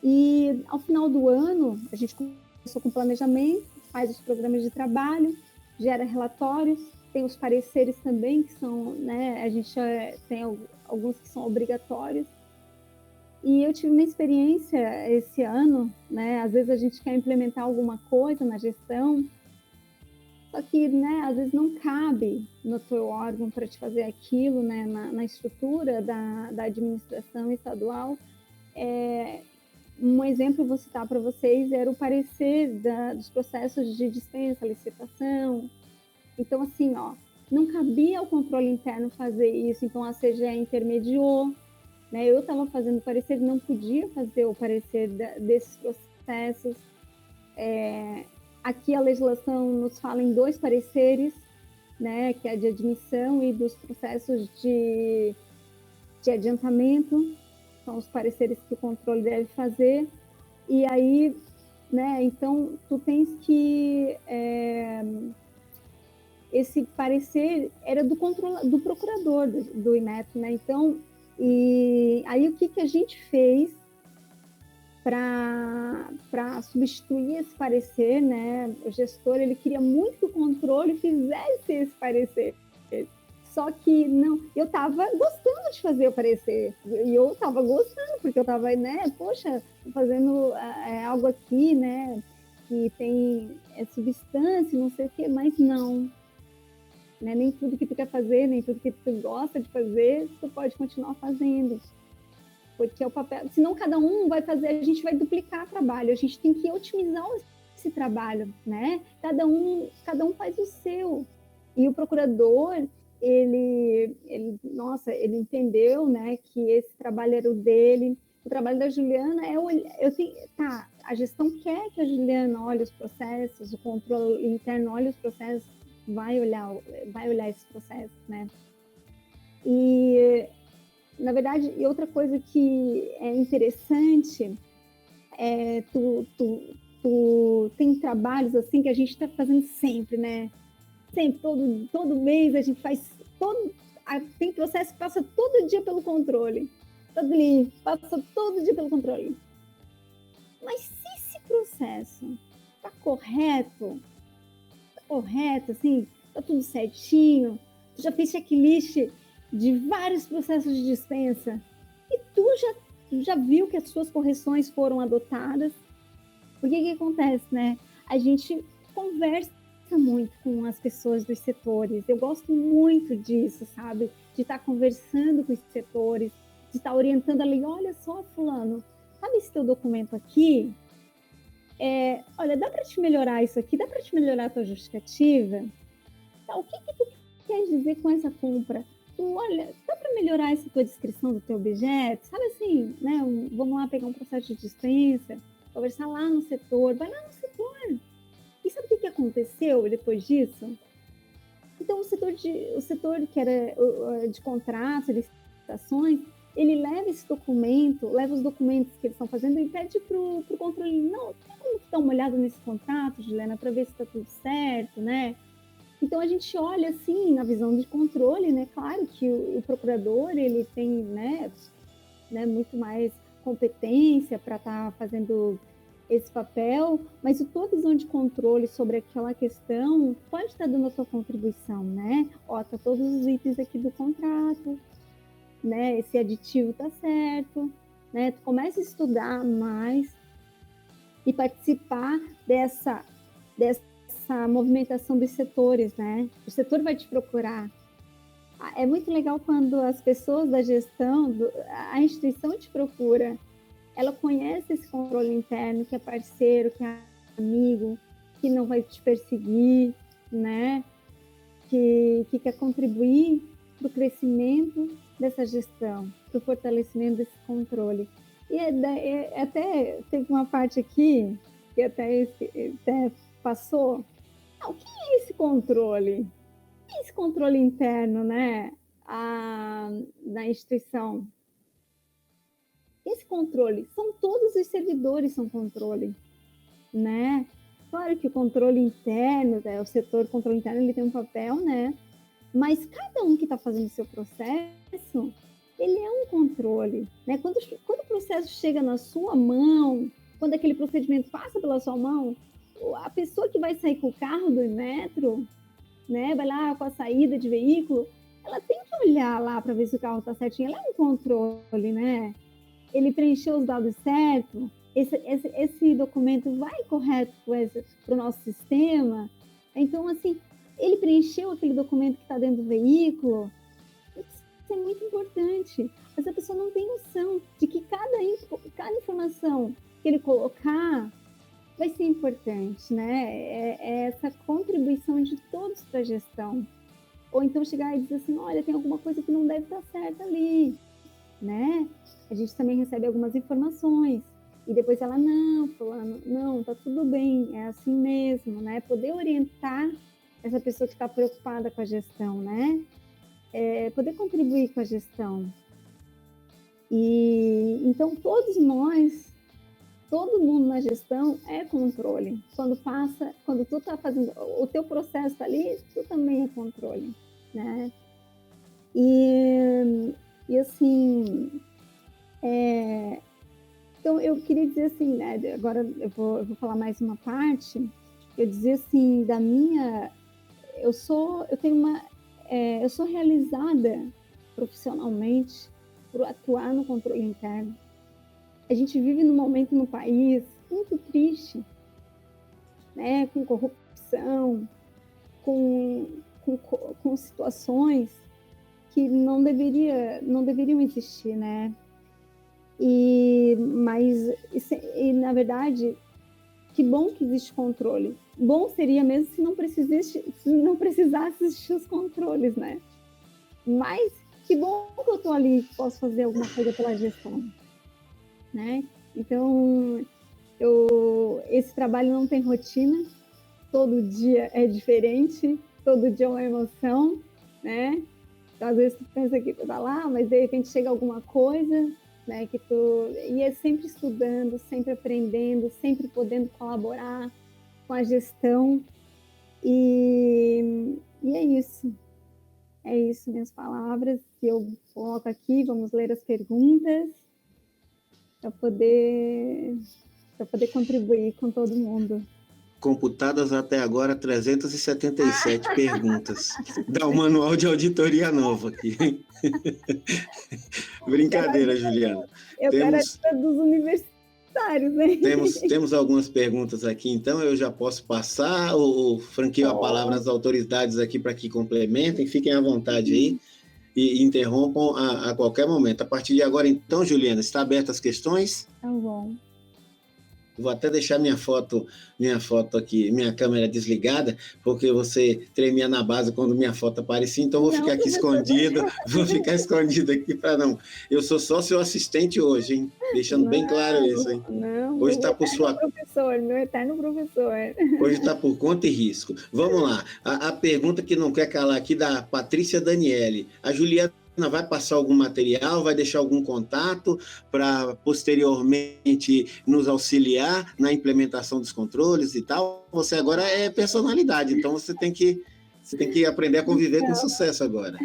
E ao final do ano, a gente começou com planejamento, faz os programas de trabalho, gera relatórios, tem os pareceres também, que são, né, a gente tem alguns que são obrigatórios. E eu tive uma experiência esse ano, né, às vezes a gente quer implementar alguma coisa na gestão, só que, né, às vezes não cabe no teu órgão para te fazer aquilo, né, na estrutura da administração estadual. Um exemplo que eu vou citar para vocês era o parecer dos processos de dispensa, licitação. Então, assim, ó, não cabia ao controle interno fazer isso, então a CGE intermediou, né? Eu estava fazendo o parecer, não podia fazer o parecer desses processos. Aqui a legislação nos fala em 2 pareceres, né? Que é de admissão e dos processos de adiantamento, são os pareceres que o controle deve fazer. E aí, né? Então, tu tens que esse parecer era do procurador do Inmetro, né? Então, e aí o que a gente fez para substituir esse parecer, né? O gestor, ele queria muito que o controle fizesse esse parecer. Só que não, eu estava gostando de fazer o parecer, e eu estava gostando, porque eu estava, né, poxa, fazendo algo aqui, né, que tem substância, não sei o quê, mas não. Né? Nem tudo que tu quer fazer, nem tudo que tu gosta de fazer, tu pode continuar fazendo. Porque é o papel, senão cada um vai fazer, a gente vai duplicar trabalho, a gente tem que otimizar esse trabalho, né? Cada um faz o seu. E o procurador, ele entendeu, né, que esse trabalho era o dele. O trabalho da Juliana a gestão quer que a Juliana olhe os processos, o controle interno olhe os processos, vai olhar esse processo, né? E na verdade, e outra coisa que é interessante é tu tem trabalhos assim que a gente está fazendo sempre, né? Sempre, todo mês a gente faz tem processo que passa todo dia pelo controle. Passa todo dia pelo controle. Mas se esse processo está correto, assim, tá tudo certinho, tu já fez checklist de vários processos de dispensa e tu já viu que as suas correções foram adotadas, o que acontece, né? A gente conversa muito com as pessoas dos setores. Eu gosto muito disso, sabe? De estar conversando com os setores, de estar orientando ali, olha só, fulano, sabe esse teu documento aqui? Olha, dá para te melhorar isso aqui? Dá para te melhorar a tua justificativa? Tá, o que tu quer dizer com essa compra? Olha, dá para melhorar essa tua descrição do teu objeto? Sabe assim, né? Vamos lá pegar um processo de dispensa, conversar lá no setor, vai lá no setor. E sabe o que aconteceu depois disso? Então, o setor que era de contratos, licitações, ele leva esse documento, leva os documentos que eles estão fazendo e pede para o controle, não, tem como dar uma olhada nesse contrato, Juliana, para ver se está tudo certo, né? Então, a gente olha, assim, na visão de controle, né? Claro que o procurador, ele tem, né, muito mais competência para estar fazendo esse papel, mas a tua visão de controle sobre aquela questão pode estar dando a tua contribuição, né? Tá todos os itens aqui do contrato, né? Esse aditivo tá certo, né? Tu começa a estudar mais e participar dessa movimentação dos setores, né? O setor vai te procurar. É muito legal quando as pessoas da gestão, a instituição te procura. Ela conhece esse controle interno, que é parceiro, que é amigo, que não vai te perseguir, né? Que quer contribuir para o crescimento dessa gestão, para o fortalecimento desse controle. E até teve uma parte aqui, que até passou. O que é esse controle? O que é esse controle interno, né? Da instituição? Esse controle, todos os servidores são controle, né? Claro que o controle interno, né, o setor controle interno, ele tem um papel, né? Mas cada um que está fazendo o seu processo, ele é um controle, né? Quando o processo chega na sua mão, quando aquele procedimento passa pela sua mão, a pessoa que vai sair com o carro do metro, né? Vai lá com a saída de veículo, ela tem que olhar lá para ver se o carro está certinho. Ela é um controle, né? Ele preencheu os dados certos, esse documento vai correto para o nosso sistema. Então, assim, ele preencheu aquele documento que está dentro do veículo. Isso é muito importante. Mas a pessoa não tem noção de que cada informação que ele colocar vai ser importante, né? É essa contribuição de todos para a gestão. Ou então chegar e dizer assim, olha, tem alguma coisa que não deve estar certa ali, né? A gente também recebe algumas informações e depois ela, não, fulano, não, tá tudo bem, é assim mesmo, né? Poder orientar essa pessoa que está preocupada com a gestão, né? Poder contribuir com a gestão. E então todos nós, todo mundo na gestão é controle. Quando tu tá fazendo, o teu processo tá ali, tu também é controle, né? E assim, então eu queria dizer assim, né? Agora eu vou falar mais uma parte. Eu dizia assim, eu sou realizada profissionalmente por atuar no controle interno. A gente vive num momento no país muito triste, né? Com corrupção, com situações que não deveriam existir, né? Mas na verdade, que bom que existe controle. Bom seria mesmo se não precisasse existir os controles, né? Mas que bom que eu estou ali, que posso fazer alguma coisa pela gestão, né? Então, esse trabalho não tem rotina, todo dia é diferente, todo dia é uma emoção, né? Então, às vezes tu pensa que tu tá lá, mas de repente chega alguma coisa, né, que tu... E é sempre estudando, sempre aprendendo, sempre podendo colaborar com a gestão. E é isso. É isso, minhas palavras que eu coloco aqui. Vamos ler as perguntas para poder contribuir com todo mundo. Computadas até agora 377 perguntas. Dá um manual de auditoria novo aqui. Brincadeira, Juliana. Eu quero a ajuda dos universitários, né? Temos algumas perguntas aqui, então eu já posso passar ou franqueio a palavra às autoridades aqui para que complementem. Fiquem à vontade aí e interrompam a qualquer momento. A partir de agora, então, Juliana, está aberta as questões? Tá bom. Vou até deixar minha foto aqui, minha câmera desligada, porque você tremia na base quando minha foto aparecia, então vou ficar aqui escondido, aqui para não. Eu sou só seu assistente hoje, hein? Deixando bem claro isso, hein? Não, hoje está por sua... meu eterno professor. Hoje está por conta e risco. Vamos lá. A pergunta que não quer calar aqui da Patrícia Daniele. A Juliana vai passar algum material, vai deixar algum contato para posteriormente nos auxiliar na implementação dos controles e tal. Você agora é personalidade, então você tem que aprender a conviver com sucesso agora.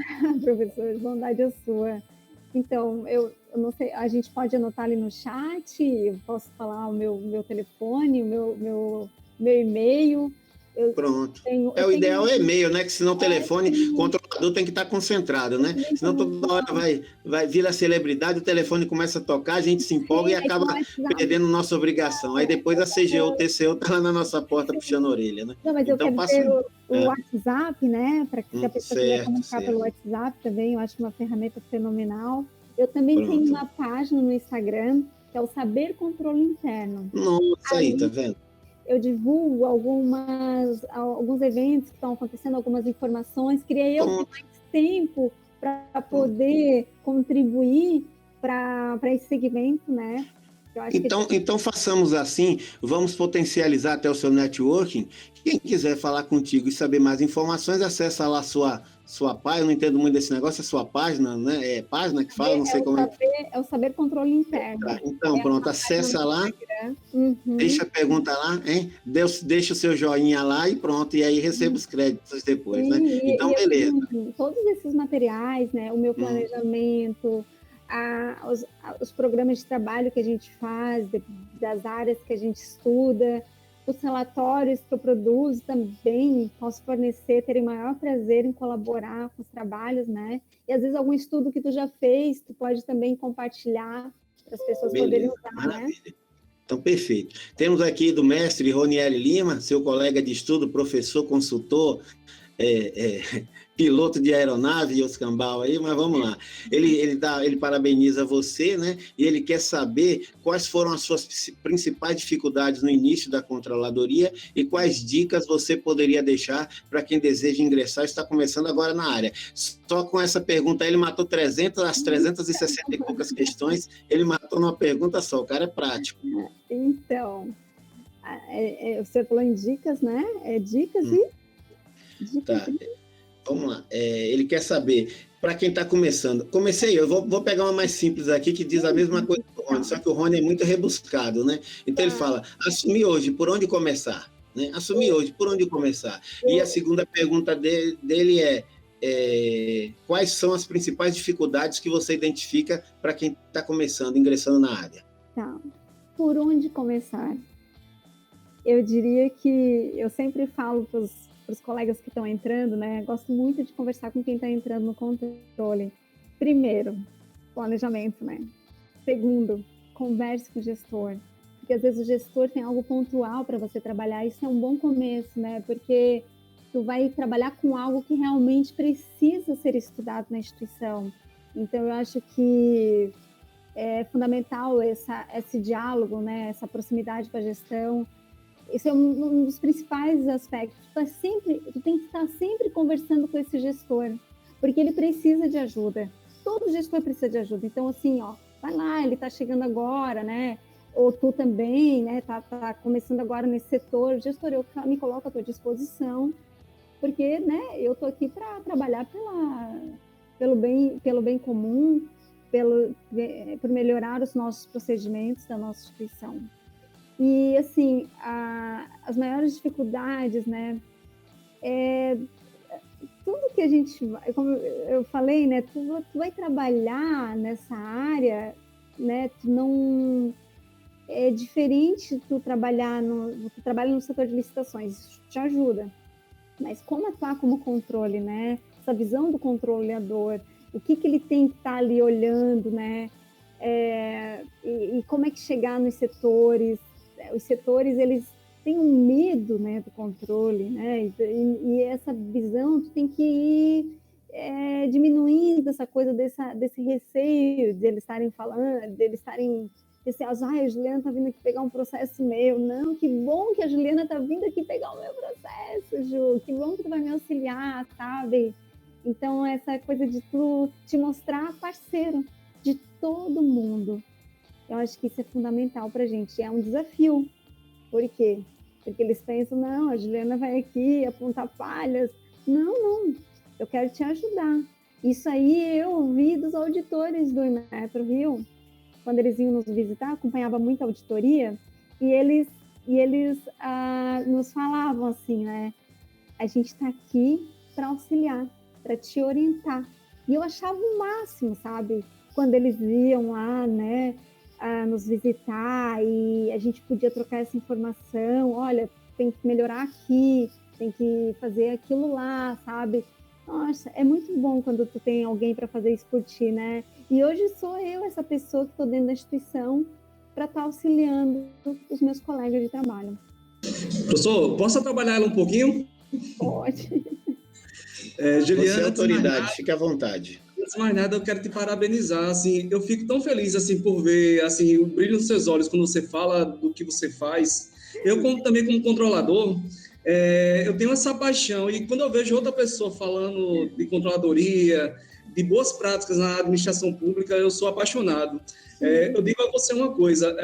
Professor, bondade é sua. Então, eu não sei, a gente pode anotar ali no chat, eu posso falar o meu telefone, o meu e-mail. Pronto. O ideal é e-mail, né? Que senão o telefone, o controlador tem que estar concentrado, né? Senão toda hora vai vir a celebridade, o telefone começa a tocar, a gente se empolga e acaba perdendo nossa obrigação. Aí depois a CGU, o TCU tá lá na nossa porta puxando a orelha, né? Não, mas então, eu quero ter o WhatsApp, né? Para que a pessoa quiser comunicar pelo WhatsApp também, eu acho uma ferramenta fenomenal. Eu também tenho uma página no Instagram, que é o Saber Controle Interno. Nossa, aí, tá vendo? Eu divulgo alguns eventos que estão acontecendo, algumas informações. Queria eu ter mais tempo para poder contribuir para esse segmento, né? Eu acho então façamos assim, vamos potencializar até o seu networking. Quem quiser falar contigo e saber mais informações, acessa lá sua página. Eu não entendo muito desse negócio, é sua página, né? É página que fala, não sei como é. É o Saber Controle Interno. Então, pronto, acessa lá, deixa a pergunta lá, hein? Deixa o seu joinha lá e pronto, e aí receba os créditos depois, né? Então, beleza. Todos esses materiais, né? O meu planejamento, os programas de trabalho que a gente faz, das áreas que a gente estuda, os relatórios que eu produzo também posso fornecer, terem maior prazer em colaborar com os trabalhos, né? E às vezes algum estudo que tu já fez, tu pode também compartilhar para as pessoas poderem usar, maravilha. Né? Então, perfeito. Temos aqui do mestre Roniel Lima, seu colega de estudo, professor, consultor, piloto de aeronave e os cambal aí, mas vamos lá. Ele parabeniza você, né? E ele quer saber quais foram as suas principais dificuldades no início da controladoria e quais dicas você poderia deixar para quem deseja ingressar e está começando agora na área. Só com essa pergunta, ele matou 360 e poucas questões, ele matou numa pergunta só, o cara é prático. Então, o senhor falou em dicas, né? Dicas e... Tá, vamos lá. Ele quer saber, para quem está começando, eu vou pegar uma mais simples aqui, que diz a mesma coisa do Rony, só que o Rony é muito rebuscado, né? Então ele fala, assumir hoje, por onde começar? Né? Assumir hoje, por onde começar? E a segunda pergunta dele quais são as principais dificuldades que você identifica para quem está começando, ingressando na área? Tá, por onde começar? Eu diria que eu sempre falo para os colegas que estão entrando, né? Gosto muito de conversar com quem está entrando no controle. Primeiro, planejamento, né? Segundo, converse com o gestor. Porque às vezes o gestor tem algo pontual para você trabalhar. Isso é um bom começo, né? Porque tu vai trabalhar com algo que realmente precisa ser estudado na instituição. Então, eu acho que é fundamental esse diálogo, né? Essa proximidade com a gestão. Esse é um dos principais aspectos. Tu tem que estar sempre conversando com esse gestor, porque ele precisa de ajuda. Todo gestor precisa de ajuda. Então, assim, vai lá, ele está chegando agora, né? Ou tu também, né? Tá começando agora nesse setor. Gestor, eu me coloco à tua disposição, porque, né? Eu estou aqui para trabalhar pelo bem comum, por melhorar os nossos procedimentos da nossa instituição. E, assim, as maiores dificuldades, né, tudo que a gente, como eu falei, né, tu vai trabalhar nessa área, né, tu não... É diferente tu trabalhar no setor de licitações, isso te ajuda. Mas como atuar como controle, né? Essa visão do controlador, o que ele tem que estar ali olhando, né? E como é que chegar nos setores? Os setores, eles têm um medo, né, do controle, né? E essa visão, tu tem que ir diminuindo essa coisa desse receio de eles estarem falando, de eles estarem... Esse, a Juliana está vindo aqui pegar um processo meu. Não, que bom que a Juliana está vindo aqui pegar o meu processo, Ju. Que bom que tu vai me auxiliar, sabe? Então, essa coisa de tu te mostrar parceiro de todo mundo. Eu acho que isso é fundamental para a gente. É um desafio. Por quê? Porque eles pensam, não, a Juliana vai aqui apontar falhas. Não. Eu quero te ajudar. Isso aí eu ouvi dos auditores do Inmetro Rio. Quando eles iam nos visitar, acompanhava muita auditoria, e eles nos falavam assim, né? A gente está aqui para auxiliar, para te orientar. E eu achava o máximo, sabe? Quando eles iam lá, né, nos visitar, e a gente podia trocar essa informação. Olha, tem que melhorar aqui, tem que fazer aquilo lá, sabe? Nossa, é muito bom quando tu tem alguém para fazer isso por ti, né? E hoje sou eu essa pessoa que estou dentro da instituição para estar auxiliando os meus colegas de trabalho. Professor, posso trabalhar ela um pouquinho? Pode. Juliana, você é autoridade, fique à vontade. Antes de mais nada, eu quero te parabenizar. Assim, eu fico tão feliz assim, por ver assim, o brilho nos seus olhos quando você fala do que você faz. Eu, também como controlador, eu tenho essa paixão, e quando eu vejo outra pessoa falando de controladoria, de boas práticas na administração pública, eu sou apaixonado. Eu digo a você uma coisa,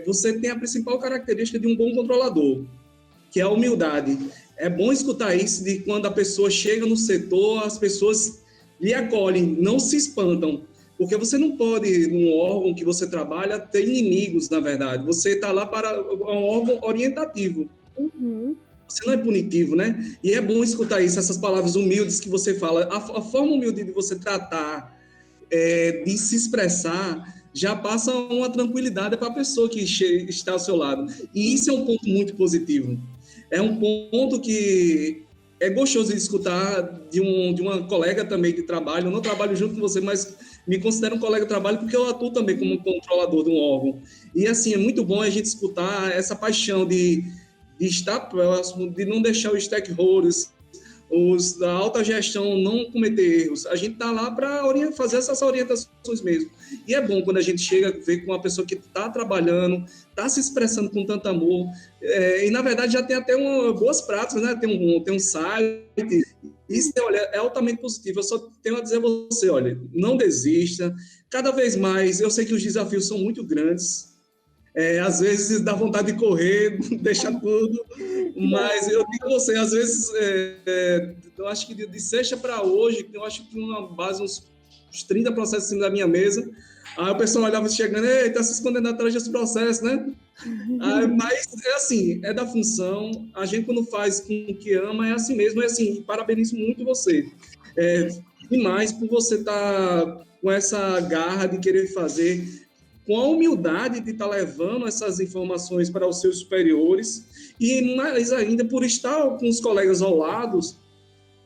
você tem a principal característica de um bom controlador, que é a humildade. É bom escutar isso, de quando a pessoa chega no setor, as pessoas lhe acolhem, não se espantam, porque você não pode, num órgão que você trabalha, ter inimigos, na verdade. Você está lá para um órgão orientativo. Uhum. Você não é punitivo, né? E é bom escutar isso, essas palavras humildes que você fala. A forma humilde de você tratar, de se expressar, já passa uma tranquilidade para a pessoa que está ao seu lado. E isso é um ponto muito positivo. É um ponto que é gostoso de escutar de uma colega também de trabalho. Eu não trabalho junto com você, mas me considero um colega de trabalho porque eu atuo também como controlador de um órgão. E, assim, é muito bom a gente escutar essa paixão de estar próximo, de não deixar os stakeholders, da alta gestão não cometer erros. A gente está lá para fazer essas orientações mesmo. E é bom quando a gente chega a ver com uma pessoa que está trabalhando, está se expressando com tanto amor, e na verdade já tem até boas práticas, né? Tem um site. Isso, olha, é altamente positivo. Eu só tenho a dizer a você, olha, não desista. Cada vez mais, eu sei que os desafios são muito grandes. Às vezes dá vontade de correr, deixar tudo, mas eu digo a você, às vezes, eu acho que de sexta para hoje, eu acho que uma base, uns 30 processos assim da minha mesa, aí o pessoal olhava chegando, está se escondendo atrás desse processo, né? Mas é assim, é da função, a gente quando faz com o que ama, é assim mesmo, assim, parabenizo muito você, demais por você estar com essa garra de querer fazer, com a humildade de estar levando essas informações para os seus superiores e mais ainda por estar com os colegas ao lado,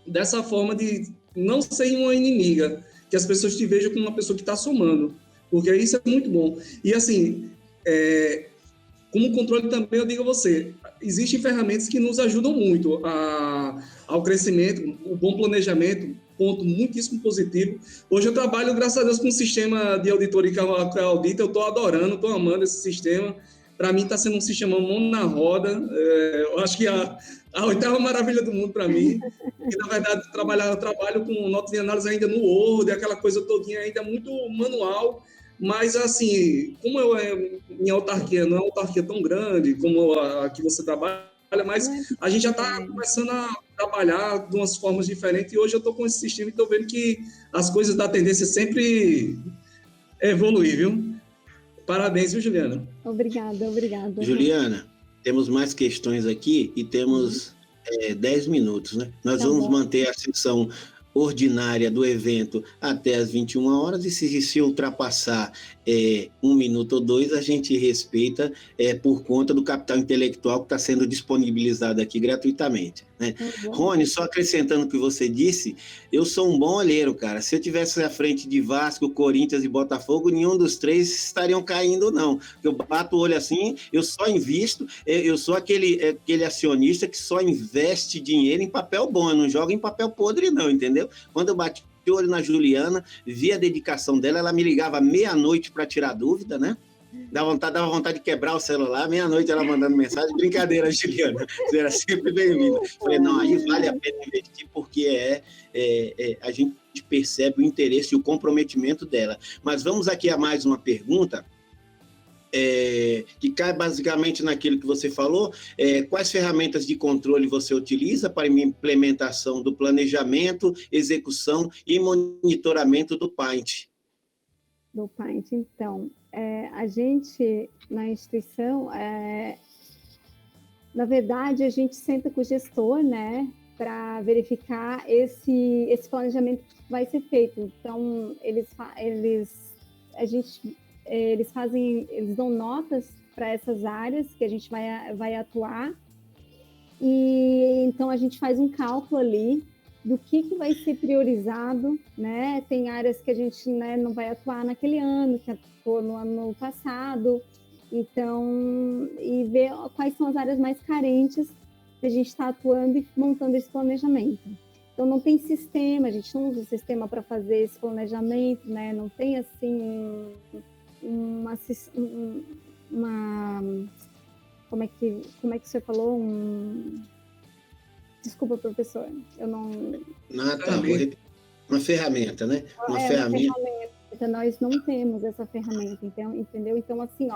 dessa forma de não ser uma inimiga, que as pessoas te vejam como uma pessoa que está somando, porque isso é muito bom. E assim, como controle também, eu digo a você, existem ferramentas que nos ajudam muito ao crescimento, o bom planejamento, ponto muitíssimo positivo. Hoje eu trabalho, graças a Deus, com um sistema de auditoria que é a Audita. Eu estou adorando, estou amando esse sistema. Para mim está sendo um sistema mão na roda. Eu acho que a oitava maravilha do mundo para mim. E, na verdade, eu trabalho com notas de análise ainda no Word, aquela coisa todinha ainda muito manual. Mas, assim, como minha autarquia não é uma autarquia tão grande como a que você trabalha, mas a gente já está começando a trabalhar de umas formas diferentes, e hoje eu estou com esse sistema e estou vendo que as coisas da tendência sempre evoluir, viu? Parabéns, viu, Juliana? Obrigada. Juliana, temos mais questões aqui e temos 10 minutos, né? Nós vamos manter a sessão ordinária do evento até as 21 horas, e se ultrapassar 1 minuto ou 2, a gente respeita por conta do capital intelectual que está sendo disponibilizado aqui gratuitamente, né? Rony, só acrescentando o que você disse, eu sou um bom olheiro, cara. Se eu tivesse à frente de Vasco, Corinthians e Botafogo, nenhum dos 3 estariam caindo, não. Eu bato o olho assim, eu só invisto, eu sou aquele acionista que só investe dinheiro em papel bom, eu não jogo em papel podre, não, entendeu? Quando eu bati o olho na Juliana, vi a dedicação dela, ela me ligava meia-noite para tirar dúvida, né? Dava vontade de quebrar o celular, meia-noite ela mandando mensagem, brincadeira, Juliana, você era sempre bem-vinda. Falei, não, aí vale a pena investir, porque a gente percebe o interesse e o comprometimento dela. Mas vamos aqui a mais uma pergunta, que cai basicamente naquilo que você falou. Quais ferramentas de controle você utiliza para a implementação do planejamento, execução e monitoramento do PAINT? Do PAINT, então, a gente, na instituição, na verdade, a gente senta com o gestor, né, para verificar esse planejamento que vai ser feito. Então, eles dão notas para essas áreas que a gente vai atuar, e então a gente faz um cálculo ali do que vai ser priorizado, né? Tem áreas que a gente, né, não vai atuar naquele ano, que atuou no ano passado, então, e ver quais são as áreas mais carentes que a gente está atuando e montando esse planejamento. Então, não tem sistema, a gente não usa o sistema para fazer esse planejamento, né? Não tem, assim, como é que você falou? Desculpa, professor, eu não... Uma ferramenta, né? Uma ferramenta. Nós não temos essa ferramenta, então, entendeu? Então, assim,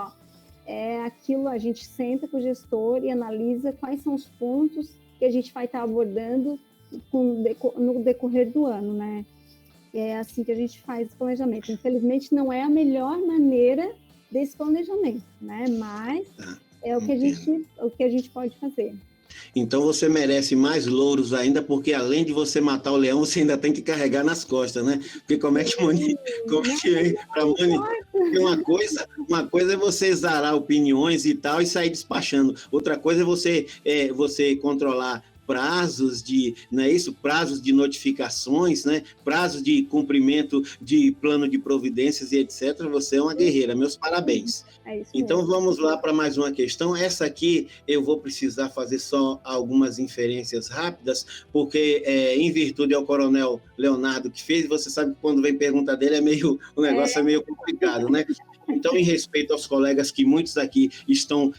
aquilo, a gente senta com o gestor e analisa quais são os pontos que a gente vai estar abordando no decorrer do ano, né? É assim que a gente faz o planejamento. Infelizmente, não é a melhor maneira desse planejamento, né? Mas é o que a gente pode fazer. Então você merece mais louros ainda, porque além de você matar o leão, você ainda tem que carregar nas costas, né? Porque como é que uma coisa é você exarar opiniões e tal e sair despachando. Outra coisa é você controlar prazos prazos de notificações, né? Prazos de cumprimento de plano de providências e etc. Você é uma guerreira, meus parabéns. Então vamos lá para mais uma questão. Essa aqui eu vou precisar fazer só algumas inferências rápidas, porque em virtude ao coronel Leonardo que fez, você sabe que quando vem pergunta dele o negócio é meio complicado, né? Então, em respeito aos colegas que muitos aqui estão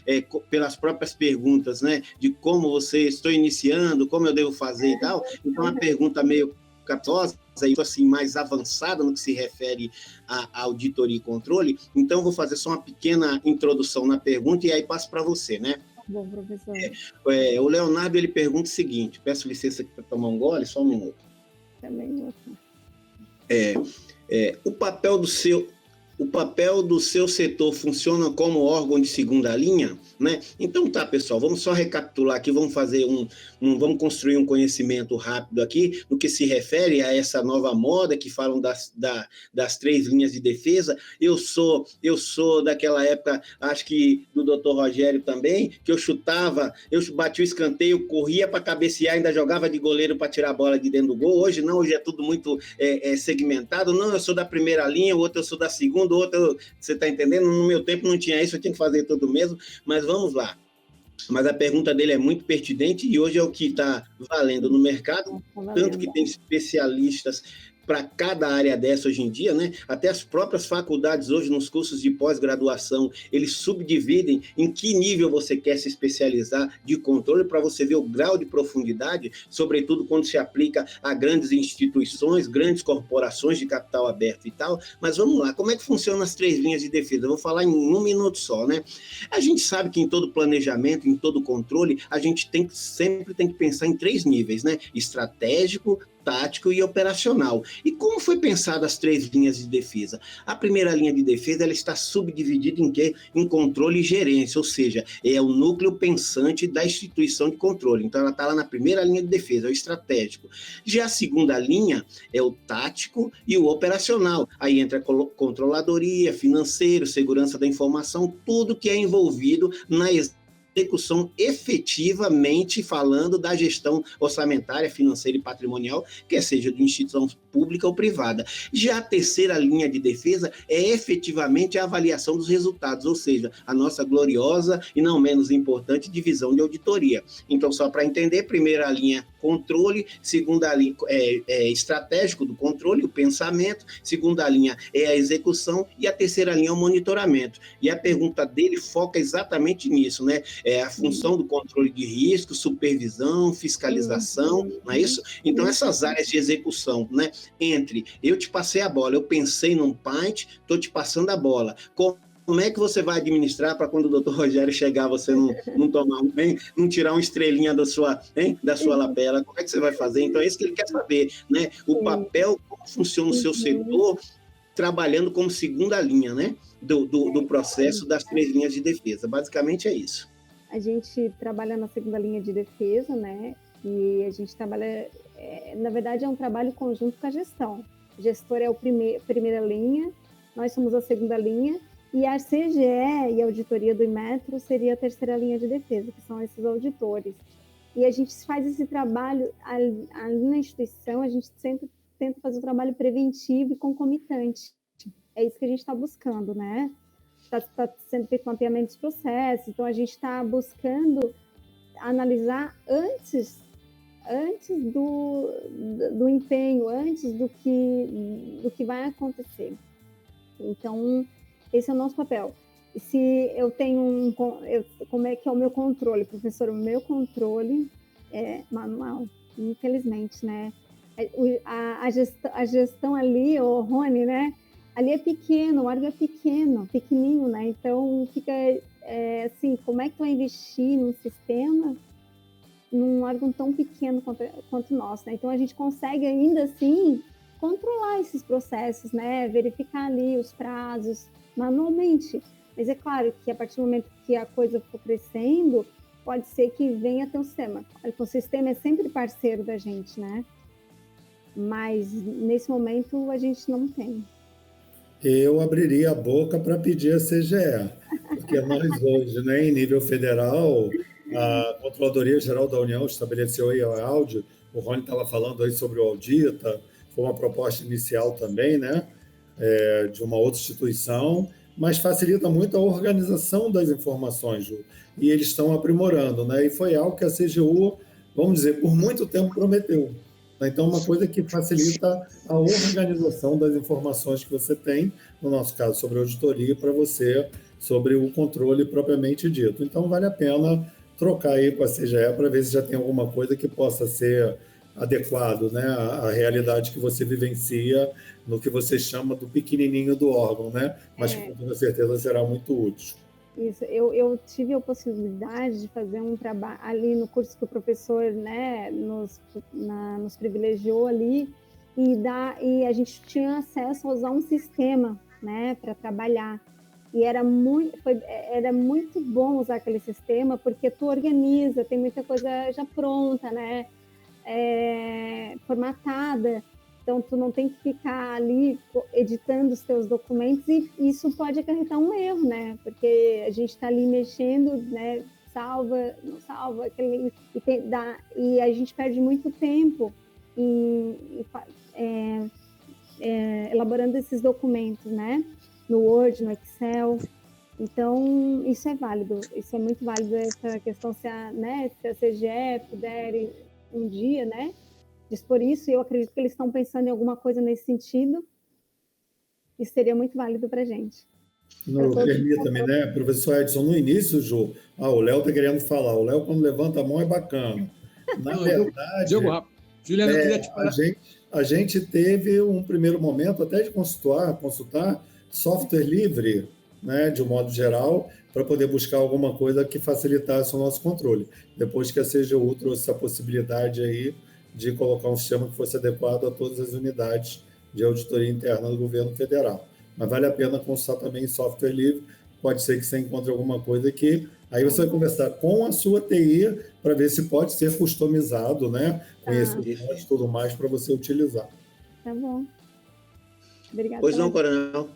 pelas próprias perguntas, né, de como estou iniciando, como eu devo fazer e tal, então a pergunta meio capciosa, assim, mais avançada no que se refere à auditoria e controle. Então, vou fazer só uma pequena introdução na pergunta e aí passo para você, né? Bom, professor. O Leonardo, ele pergunta o seguinte, peço licença aqui para tomar um gole, só um minuto. Também. O papel do seu setor funciona como órgão de segunda linha, né? Então tá, pessoal, vamos só recapitular aqui, vamos fazer vamos construir um conhecimento rápido aqui no que se refere a essa nova moda que falam das 3 linhas de defesa. Eu sou daquela época, acho que do Dr. Rogério também, que eu bati o escanteio, corria para cabecear, ainda jogava de goleiro para tirar a bola de dentro do gol. Hoje não, hoje é tudo muito segmentado. Não, eu sou da primeira linha, o outro eu sou da segunda, o outro, você está entendendo? No meu tempo não tinha isso, eu tinha que fazer tudo mesmo, mas vamos lá. Mas a pergunta dele é muito pertinente e hoje é o que está valendo no mercado, tanto que tem especialistas para cada área dessa hoje em dia, né? Até as próprias faculdades hoje, nos cursos de pós-graduação, eles subdividem em que nível você quer se especializar de controle, para você ver o grau de profundidade, sobretudo quando se aplica a grandes instituições, grandes corporações de capital aberto e tal. Mas vamos lá, como é que funcionam as 3 linhas de defesa? Eu vou falar em 1 minuto só, né? A gente sabe que em todo planejamento, em todo controle, a gente sempre tem que pensar em 3 níveis, né? Estratégico, tático e operacional. E como foi pensada as 3 linhas de defesa? A primeira linha de defesa, ela está subdividida em quê? Em controle e gerência, ou seja, é o núcleo pensante da instituição de controle. Então, ela está lá na primeira linha de defesa, é o estratégico. Já a segunda linha é o tático e o operacional. Aí entra a controladoria, financeiro, segurança da informação, tudo que é envolvido na execução efetivamente falando da gestão orçamentária, financeira e patrimonial, quer seja de instituição pública ou privada. Já a terceira linha de defesa é efetivamente a avaliação dos resultados, ou seja, a nossa gloriosa e não menos importante divisão de auditoria. Então, só para entender, primeira linha, controle, segunda linha estratégico do controle, o pensamento, segunda linha é a execução e a terceira linha é o monitoramento. E a pergunta dele foca exatamente nisso, né? É a função do controle de risco, supervisão, fiscalização, não é isso? Então, essas áreas de execução, né? Entre eu te passei a bola, eu pensei num point, estou te passando a bola. Como é que você vai administrar para quando o doutor Rogério chegar, você não tomar não tirar uma estrelinha da sua lapela? Como é que você vai fazer? Então, é isso que ele quer saber, né? O papel, como funciona o seu setor, trabalhando como segunda linha, né? Do processo das 3 linhas de defesa. Basicamente é isso. A gente trabalha na segunda linha de defesa, né? E a gente trabalha, na verdade, é um trabalho conjunto com a gestão. O gestor é a primeira linha, nós somos a segunda linha, e a CGE e a auditoria do Inmetro seria a terceira linha de defesa, que são esses auditores. E a gente faz esse trabalho, ali na instituição, a gente sempre tenta fazer um trabalho preventivo e concomitante. É isso que a gente está buscando, né? Está sendo feito mapeamento dos processos, então a gente está buscando analisar antes do empenho, antes do que vai acontecer. Então, esse é o nosso papel. E se eu tenho como é que é o meu controle, professor? O meu controle é manual, infelizmente, né? A gestão ali, o Rony, né? Ali é pequeno, o órgão é pequenininho, né? Então, fica assim, como é que tu vai investir num sistema, num órgão tão pequeno quanto o nosso, né? Então, a gente consegue ainda assim controlar esses processos, né? Verificar ali os prazos manualmente. Mas é claro que a partir do momento que a coisa for crescendo, pode ser que venha até um sistema. O sistema é sempre parceiro da gente, né? Mas nesse momento a gente não tem. Eu abriria a boca para pedir a CGE, porque nós hoje, né, em nível federal, a Controladoria Geral da União estabeleceu aí a áudio, o Rony estava falando aí sobre o Audita, foi uma proposta inicial também, né, de uma outra instituição, mas facilita muito a organização das informações, Ju, e eles estão aprimorando, né, e foi algo que a CGU, vamos dizer, por muito tempo prometeu. Então, uma coisa que facilita a organização das informações que você tem, no nosso caso, sobre a auditoria, para você, sobre o controle propriamente dito. Então, vale a pena trocar aí com a CGE para ver se já tem alguma coisa que possa ser adequado, né, à realidade que você vivencia, no que você chama do pequenininho do órgão, né? Mas que, com toda certeza, será muito útil. Isso, eu tive a possibilidade de fazer um trabalho ali no curso que o professor, né, nos privilegiou ali, e a gente tinha acesso a usar um sistema, né, para trabalhar. E era muito bom usar aquele sistema, porque tu organiza, tem muita coisa já pronta, né, formatada. Então, tu não tem que ficar ali editando os teus documentos, e isso pode acarretar um erro, né? Porque a gente está ali mexendo, né? Salva, não salva, e a gente perde muito tempo elaborando esses documentos, né? No Word, no Excel. Então, isso é válido, isso é muito válido, essa questão se a CGE puder um dia, né? dispor isso, e eu acredito que eles estão pensando em alguma coisa nesse sentido, e seria muito válido para a gente. Permita-me, né, professor Edson, no início, Ju, o Léo está querendo falar. O Léo, quando levanta a mão, é bacana. Na verdade, Juliana, eu queria te falar. A gente teve um primeiro momento até de consultar software livre, né, de um modo geral, para poder buscar alguma coisa que facilitasse o nosso controle. Depois que a CGU trouxe a possibilidade aí de colocar um sistema que fosse adequado a todas as unidades de auditoria interna do governo federal. Mas vale a pena consultar também software livre, pode ser que você encontre alguma coisa que aí você vai conversar com a sua TI para ver se pode ser customizado, né? Conhecer e tudo mais para você utilizar. Tá bom. Obrigada. Pois não, coronel.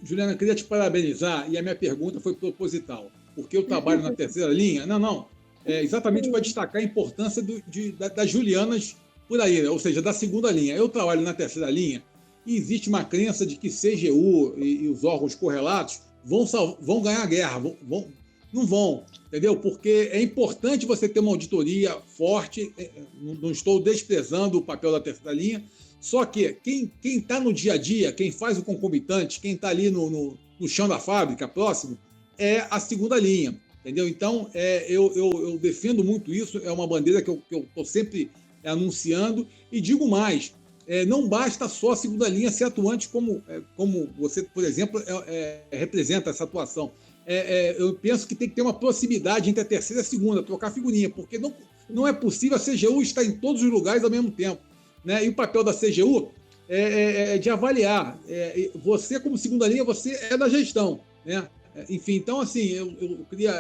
Juliana, eu queria te parabenizar, e a minha pergunta foi proposital, porque eu trabalho na terceira linha. Exatamente para destacar a importância das Julianas por aí, né? Ou seja, da segunda linha. Eu trabalho na terceira linha e existe uma crença de que CGU e os órgãos correlatos vão ganhar a guerra, não vão, entendeu? Porque é importante você ter uma auditoria forte, não estou desprezando o papel da terceira linha, só que quem está no dia a dia, quem faz o concomitante, quem está ali no chão da fábrica, próximo, é a segunda linha, entendeu? Então, eu defendo muito isso, é uma bandeira que eu estou sempre anunciando, e digo mais, não basta só a segunda linha ser atuante como você, por exemplo, representa essa atuação. Eu penso que tem que ter uma proximidade entre a terceira e a segunda, trocar figurinha, porque não é possível a CGU estar em todos os lugares ao mesmo tempo, né? E o papel da CGU é de avaliar. Você, como segunda linha, você é da gestão, né? Enfim, então, assim, eu queria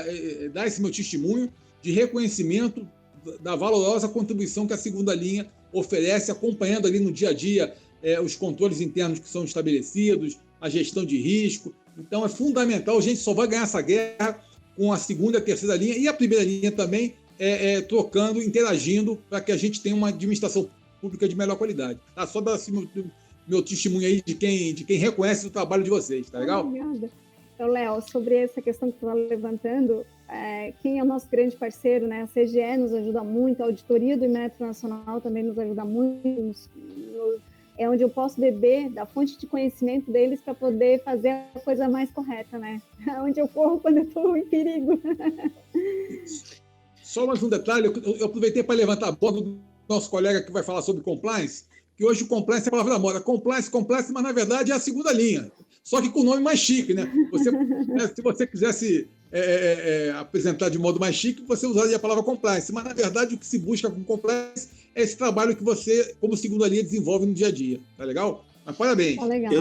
dar esse meu testemunho de reconhecimento da valorosa contribuição que a segunda linha oferece, acompanhando ali no dia a dia os controles internos que são estabelecidos, a gestão de risco. Então, é fundamental, a gente só vai ganhar essa guerra com a segunda e a terceira linha, e a primeira linha também trocando, interagindo, para que a gente tenha uma administração pública de melhor qualidade. Tá? Só dar assim, meu testemunho aí de quem reconhece o trabalho de vocês, tá legal? Obrigada. Então, Léo, sobre essa questão que você está levantando, quem é o nosso grande parceiro, né? A CGE nos ajuda muito, a auditoria do Inmetro Nacional também nos ajuda muito, é onde eu posso beber da fonte de conhecimento deles para poder fazer a coisa mais correta, né? É onde eu corro quando eu estou em perigo. Só mais um detalhe, eu aproveitei para levantar a bola do nosso colega que vai falar sobre compliance, que hoje o compliance é a palavra da moda. Compliance, mas na verdade é a segunda linha, só que com o nome mais chique, né? Se você quisesse apresentar de modo mais chique, você usaria a palavra compliance, mas na verdade o que se busca com compliance é esse trabalho que você, como segunda linha, desenvolve no dia a dia, tá legal? Mas parabéns. Tá legal,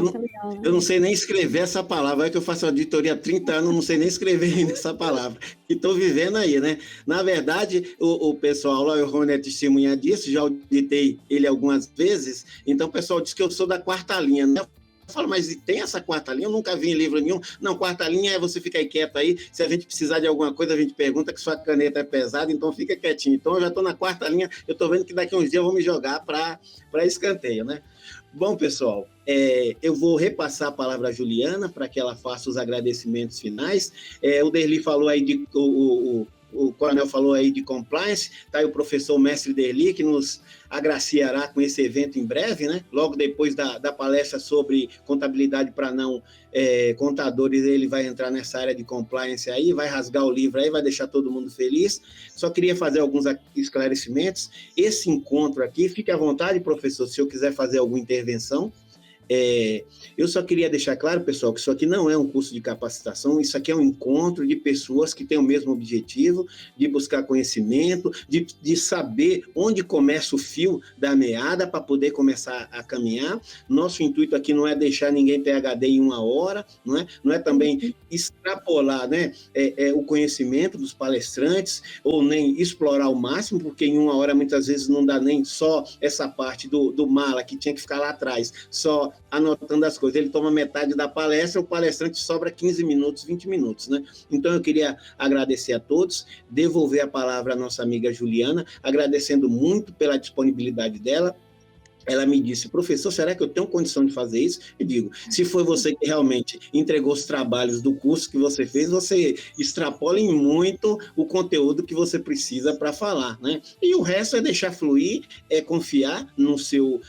eu não sei nem escrever essa palavra, é que eu faço auditoria há 30 anos, não sei nem escrever ainda essa palavra, e estou vivendo aí, né? Na verdade, o pessoal lá, o Rony é testemunha disso, já auditei ele algumas vezes, então o pessoal diz que eu sou da quarta linha, né? Eu falo, mas tem essa quarta linha? Eu nunca vi em livro nenhum. Não, quarta linha é você ficar aí quieto aí. Se a gente precisar de alguma coisa, a gente pergunta, que sua caneta é pesada, então fica quietinho. Então, eu já estou na quarta linha. Eu estou vendo que daqui a uns dias eu vou me jogar para escanteio, né? Bom, pessoal, eu vou repassar a palavra à Juliana para que ela faça os agradecimentos finais. O Derli falou aí o coronel falou aí de compliance, tá aí o professor mestre Derli, que nos agraciará com esse evento em breve, né? Logo depois da palestra sobre contabilidade para não contadores, ele vai entrar nessa área de compliance aí, vai rasgar o livro aí, vai deixar todo mundo feliz. Só queria fazer alguns esclarecimentos. Esse encontro aqui, fique à vontade, professor, se eu quiser fazer alguma intervenção. Eu só queria deixar claro, pessoal, que isso aqui não é um curso de capacitação, isso aqui é um encontro de pessoas que têm o mesmo objetivo, de buscar conhecimento, de saber onde começa o fio da meada para poder começar a caminhar. Nosso intuito aqui não é deixar ninguém PhD em 1 hora, não é também extrapolar, né, o conhecimento dos palestrantes, ou nem explorar ao máximo, porque em 1 hora muitas vezes não dá nem só essa parte do mala, que tinha que ficar lá atrás, só anotando as coisas. Ele toma metade da palestra, o palestrante sobra 15 minutos, 20 minutos, né? Então, eu queria agradecer a todos, devolver a palavra à nossa amiga Juliana, agradecendo muito pela disponibilidade dela. Ela me disse, professor, será que eu tenho condição de fazer isso? Eu digo, se foi você que realmente entregou os trabalhos do curso que você fez, você extrapola em muito o conteúdo que você precisa para falar, né? E o resto é deixar fluir, é confiar no seu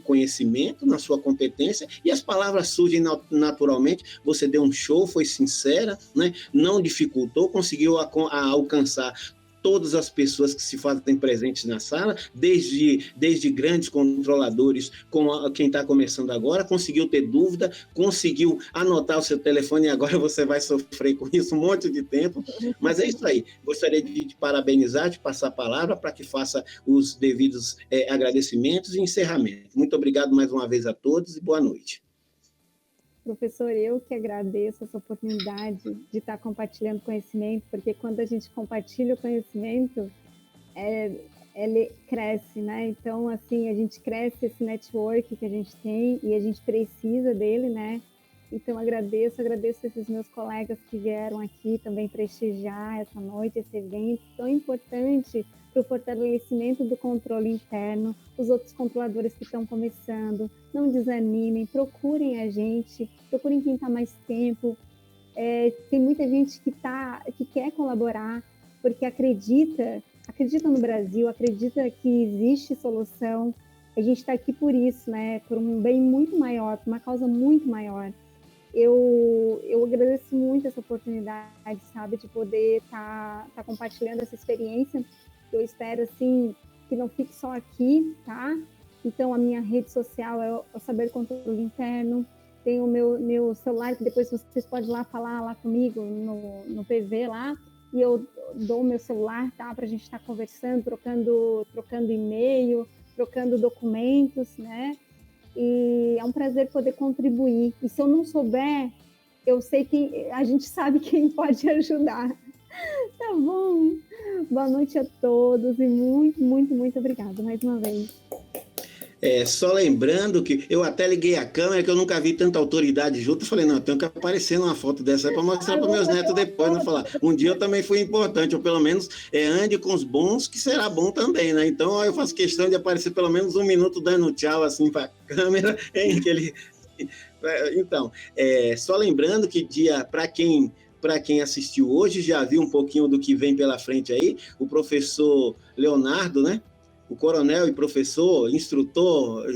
conhecimento, na sua competência, e as palavras surgem naturalmente. Você deu um show, foi sincera, né? Não dificultou, conseguiu alcançar todas as pessoas que se fazem presentes na sala, desde grandes controladores, como quem está começando agora, conseguiu ter dúvida, conseguiu anotar o seu telefone, e agora você vai sofrer com isso um monte de tempo, mas é isso aí. Gostaria de te parabenizar, de passar a palavra para que faça os devidos agradecimentos e encerramento. Muito obrigado mais uma vez a todos e boa noite. Professor, eu que agradeço essa oportunidade de estar compartilhando conhecimento, porque quando a gente compartilha o conhecimento, ele cresce, né? Então, assim, a gente cresce esse network que a gente tem e a gente precisa dele, né? Então, agradeço esses meus colegas que vieram aqui também prestigiar essa noite, esse evento tão importante para o fortalecimento do controle interno, os outros controladores que estão começando, não desanimem, procurem a gente, procurem quem está mais tempo. Tem muita gente que quer colaborar, porque acredita no Brasil, acredita que existe solução. A gente está aqui por isso, né? Por um bem muito maior, por uma causa muito maior. Eu agradeço muito essa oportunidade, sabe, de poder estar compartilhando essa experiência. Eu espero, assim, que não fique só aqui, tá? Então, a minha rede social é o Saber Controle Interno. Tem o meu celular, que depois vocês podem lá falar lá comigo no PV lá. E eu dou o meu celular, tá? Para a gente estar conversando, trocando e-mail, trocando documentos, né? E é um prazer poder contribuir. E se eu não souber, eu sei que a gente sabe quem pode ajudar. Tá bom? Boa noite a todos e muito, muito, muito obrigada mais uma vez. Só lembrando que eu até liguei a câmera, que eu nunca vi tanta autoridade junto. Eu falei, não, eu tenho que aparecer numa foto dessa para mostrar para meus netos depois, não falar. Um dia eu também fui importante, ou pelo menos ande com os bons, que será bom também, né? Então eu faço questão de aparecer pelo menos um minuto dando tchau assim para a câmera. Então, só lembrando que para quem assistiu hoje, já viu um pouquinho do que vem pela frente aí, o professor Leonardo, né? O coronel e professor, instrutor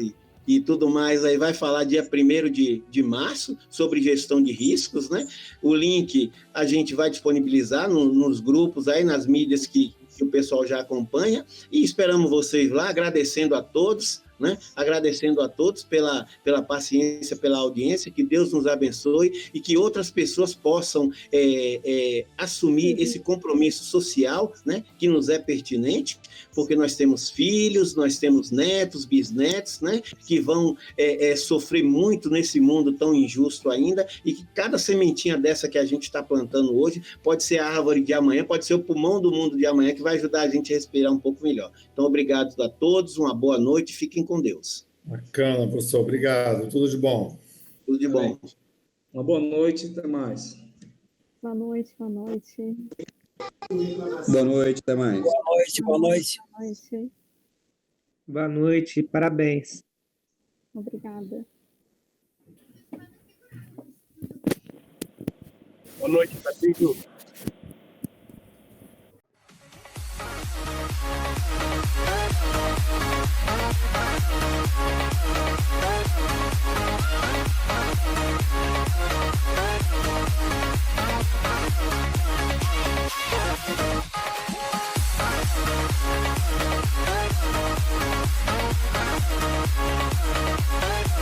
e tudo mais, aí vai falar dia 1º de março sobre gestão de riscos, né? O link a gente vai disponibilizar nos grupos aí, nas mídias que o pessoal já acompanha, e esperamos vocês lá, agradecendo a todos, né? Agradecendo a todos pela paciência, pela audiência, que Deus nos abençoe e que outras pessoas possam assumir esse compromisso social, né? Que nos é pertinente, porque nós temos filhos, nós temos netos, bisnetos, né? Que vão sofrer muito nesse mundo tão injusto ainda, e que cada sementinha dessa que a gente está plantando hoje pode ser a árvore de amanhã, pode ser o pulmão do mundo de amanhã, que vai ajudar a gente a respirar um pouco melhor. Então, obrigado a todos, uma boa noite, fiquem com Deus. Bacana, professor, obrigado. Tudo de bom. Tudo de bom. Uma boa noite, até mais. Boa noite, boa noite. Boa noite, até mais. Boa noite, boa noite. Boa noite. Boa noite, parabéns. Obrigada. Boa noite, Patrício. We'll be right back.